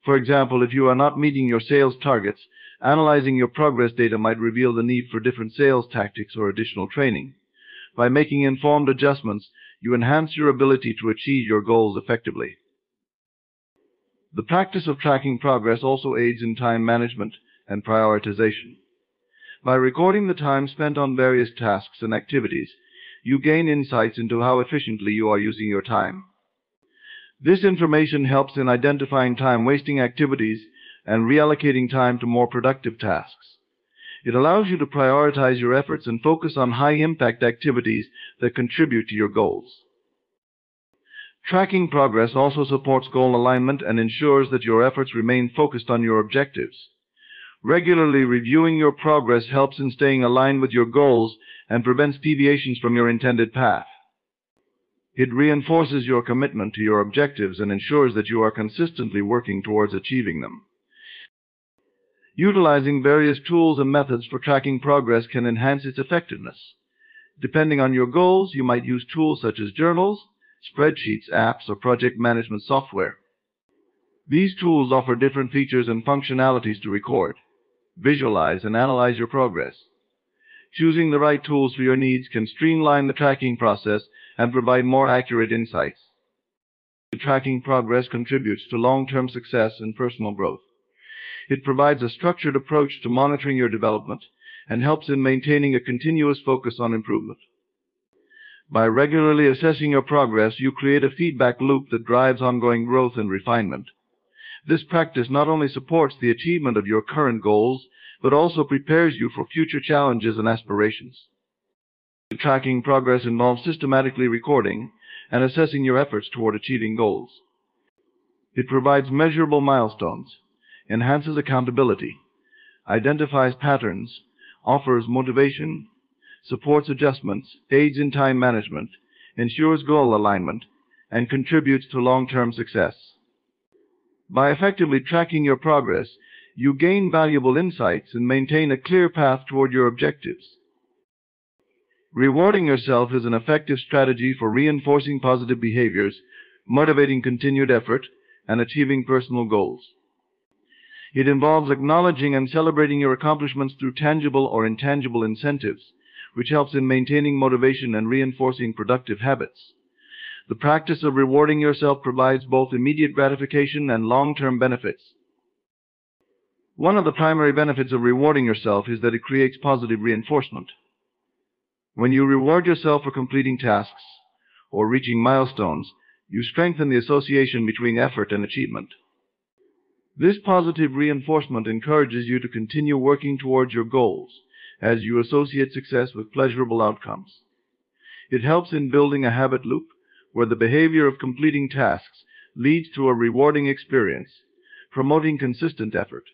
S1: For example, if you are not meeting your sales targets, analyzing your progress data might reveal the need for different sales tactics or additional training. By making informed adjustments, you enhance your ability to achieve your goals effectively. The practice of tracking progress also aids in time management and prioritization. By recording the time spent on various tasks and activities, you gain insights into how efficiently you are using your time. This information helps in identifying time-wasting activities and reallocating time to more productive tasks. It allows you to prioritize your efforts and focus on high-impact activities that contribute to your goals. Tracking progress also supports goal alignment and ensures that your efforts remain focused on your objectives. Regularly reviewing your progress helps in staying aligned with your goals and prevents deviations from your intended path. It reinforces your commitment to your objectives and ensures that you are consistently working towards achieving them. Utilizing various tools and methods for tracking progress can enhance its effectiveness. Depending on your goals, you might use tools such as journals, spreadsheets, apps, or project management software. These tools offer different features and functionalities to record, visualize, and analyze your progress. Choosing the right tools for your needs can streamline the tracking process and provide more accurate insights. Tracking progress contributes to long-term success and personal growth. It provides a structured approach to monitoring your development and helps in maintaining a continuous focus on improvement. By regularly assessing your progress, you create a feedback loop that drives ongoing growth and refinement. This practice not only supports the achievement of your current goals, but also prepares you for future challenges and aspirations. Tracking progress involves systematically recording and assessing your efforts toward achieving goals. It provides measurable milestones, enhances accountability, identifies patterns, offers motivation, supports adjustments, aids in time management, ensures goal alignment, and contributes to long-term success. By effectively tracking your progress, you gain valuable insights and maintain a clear path toward your objectives. Rewarding yourself is an effective strategy for reinforcing positive behaviors, motivating continued effort, and achieving personal goals. It involves acknowledging and celebrating your accomplishments through tangible or intangible incentives, which helps in maintaining motivation and reinforcing productive habits. The practice of rewarding yourself provides both immediate gratification and long-term benefits. One of the primary benefits of rewarding yourself is that it creates positive reinforcement. When you reward yourself for completing tasks or reaching milestones, you strengthen the association between effort and achievement. This positive reinforcement encourages you to continue working towards your goals as you associate success with pleasurable outcomes. It helps in building a habit loop where the behavior of completing tasks leads to a rewarding experience, promoting consistent effort.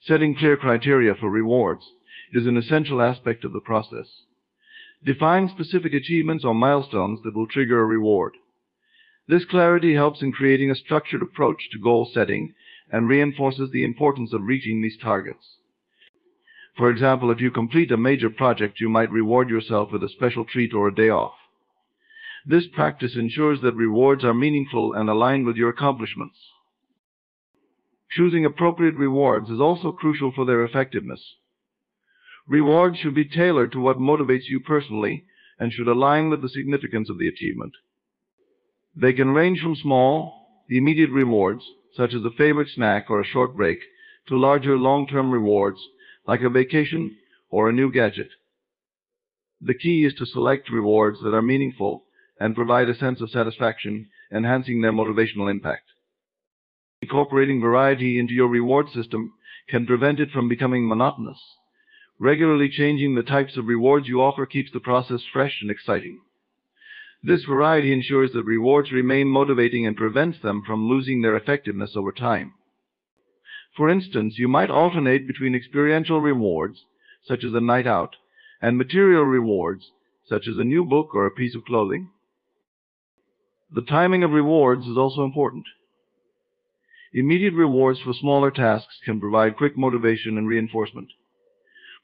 S1: Setting clear criteria for rewards is an essential aspect of the process. Define specific achievements or milestones that will trigger a reward. This clarity helps in creating a structured approach to goal setting and reinforces the importance of reaching these targets. For example, if you complete a major project, you might reward yourself with a special treat or a day off. This practice ensures that rewards are meaningful and aligned with your accomplishments. Choosing appropriate rewards is also crucial for their effectiveness. Rewards should be tailored to what motivates you personally and should align with the significance of the achievement. They can range from small, immediate rewards, such as a favorite snack or a short break, to larger long-term rewards, like a vacation or a new gadget. The key is to select rewards that are meaningful and provide a sense of satisfaction, enhancing their motivational impact. Incorporating variety into your reward system can prevent it from becoming monotonous. Regularly changing the types of rewards you offer keeps the process fresh and exciting. This variety ensures that rewards remain motivating and prevents them from losing their effectiveness over time. For instance, you might alternate between experiential rewards, such as a night out, and material rewards, such as a new book or a piece of clothing. The timing of rewards is also important. Immediate rewards for smaller tasks can provide quick motivation and reinforcement.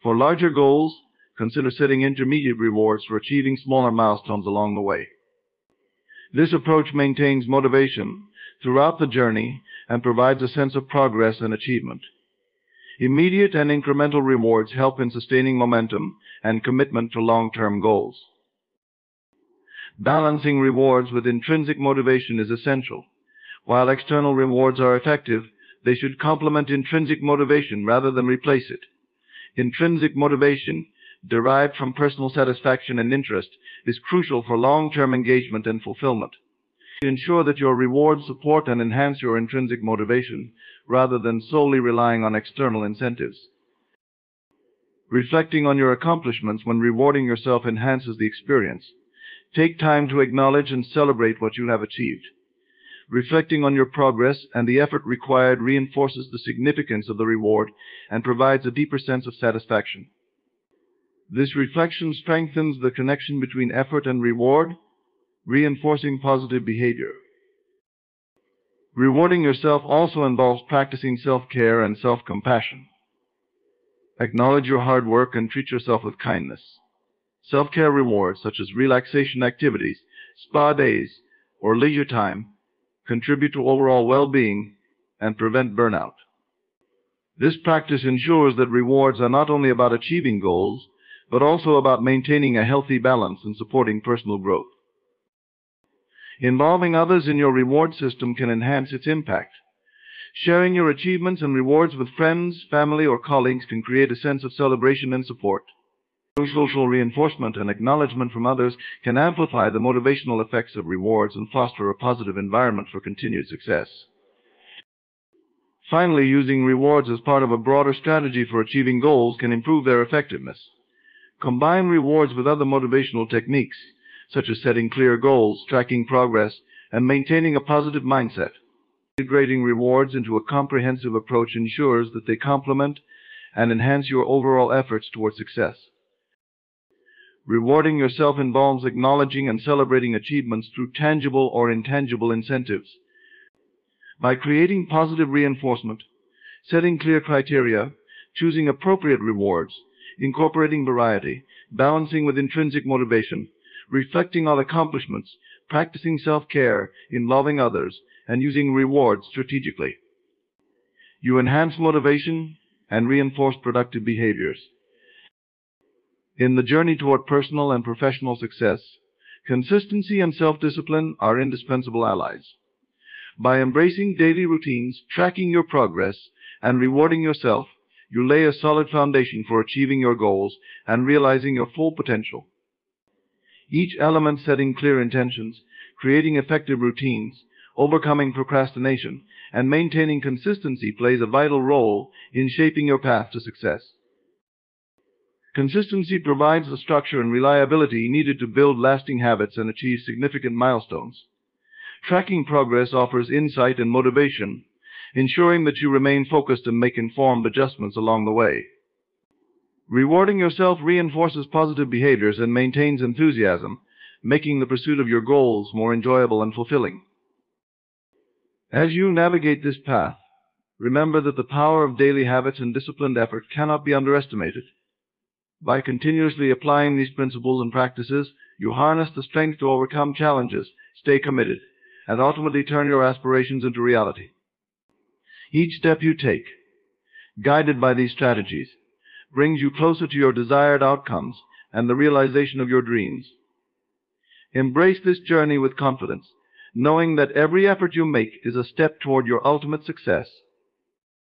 S1: For larger goals, consider setting intermediate rewards for achieving smaller milestones along the way. This approach maintains motivation throughout the journey and provides a sense of progress and achievement. Immediate and incremental rewards help in sustaining momentum and commitment to long-term goals. Balancing rewards with intrinsic motivation is essential. While external rewards are effective, they should complement intrinsic motivation rather than replace it. Intrinsic motivation, derived from personal satisfaction and interest, is crucial for long-term engagement and fulfillment. Ensure that your rewards support and enhance your intrinsic motivation, rather than solely relying on external incentives. Reflecting on your accomplishments when rewarding yourself enhances the experience. Take time to acknowledge and celebrate what you have achieved. Reflecting on your progress and the effort required reinforces the significance of the reward and provides a deeper sense of satisfaction. This reflection strengthens the connection between effort and reward, reinforcing positive behavior. Rewarding yourself also involves practicing self-care and self-compassion. Acknowledge your hard work and treat yourself with kindness. Self-care rewards, such as relaxation activities, spa days, or leisure time, contribute to overall well-being and prevent burnout. This practice ensures that rewards are not only about achieving goals, but also about maintaining a healthy balance and supporting personal growth. Involving others in your reward system can enhance its impact. Sharing your achievements and rewards with friends, family, or colleagues can create a sense of celebration and support. Social reinforcement and acknowledgement from others can amplify the motivational effects of rewards and foster a positive environment for continued success. Finally, using rewards as part of a broader strategy for achieving goals can improve their effectiveness. Combine rewards with other motivational techniques, such as setting clear goals, tracking progress, and maintaining a positive mindset. Integrating rewards into a comprehensive approach ensures that they complement and enhance your overall efforts toward success. Rewarding yourself involves acknowledging and celebrating achievements through tangible or intangible incentives. By creating positive reinforcement, setting clear criteria, choosing appropriate rewards, incorporating variety, balancing with intrinsic motivation, reflecting on accomplishments, practicing self-care, involving others, and using rewards strategically, you enhance motivation and reinforce productive behaviors. In the journey toward personal and professional success, consistency and self-discipline are indispensable allies. By embracing daily routines, tracking your progress, and rewarding yourself, you lay a solid foundation for achieving your goals and realizing your full potential. Each element setting clear intentions, creating effective routines, overcoming procrastination, and maintaining consistency plays a vital role in shaping your path to success. Consistency provides the structure and reliability needed to build lasting habits and achieve significant milestones. Tracking progress offers insight and motivation, ensuring that you remain focused and make informed adjustments along the way. Rewarding yourself reinforces positive behaviors and maintains enthusiasm, making the pursuit of your goals more enjoyable and fulfilling. As you navigate this path, Remember that the power of daily habits and disciplined effort cannot be underestimated. By continuously applying these principles and practices, you harness the strength to overcome challenges, stay committed, and ultimately turn your aspirations into reality. Each step you take, guided by these strategies, brings you closer to your desired outcomes and the realization of your dreams. Embrace this journey with confidence, knowing that every effort you make is a step toward your ultimate success.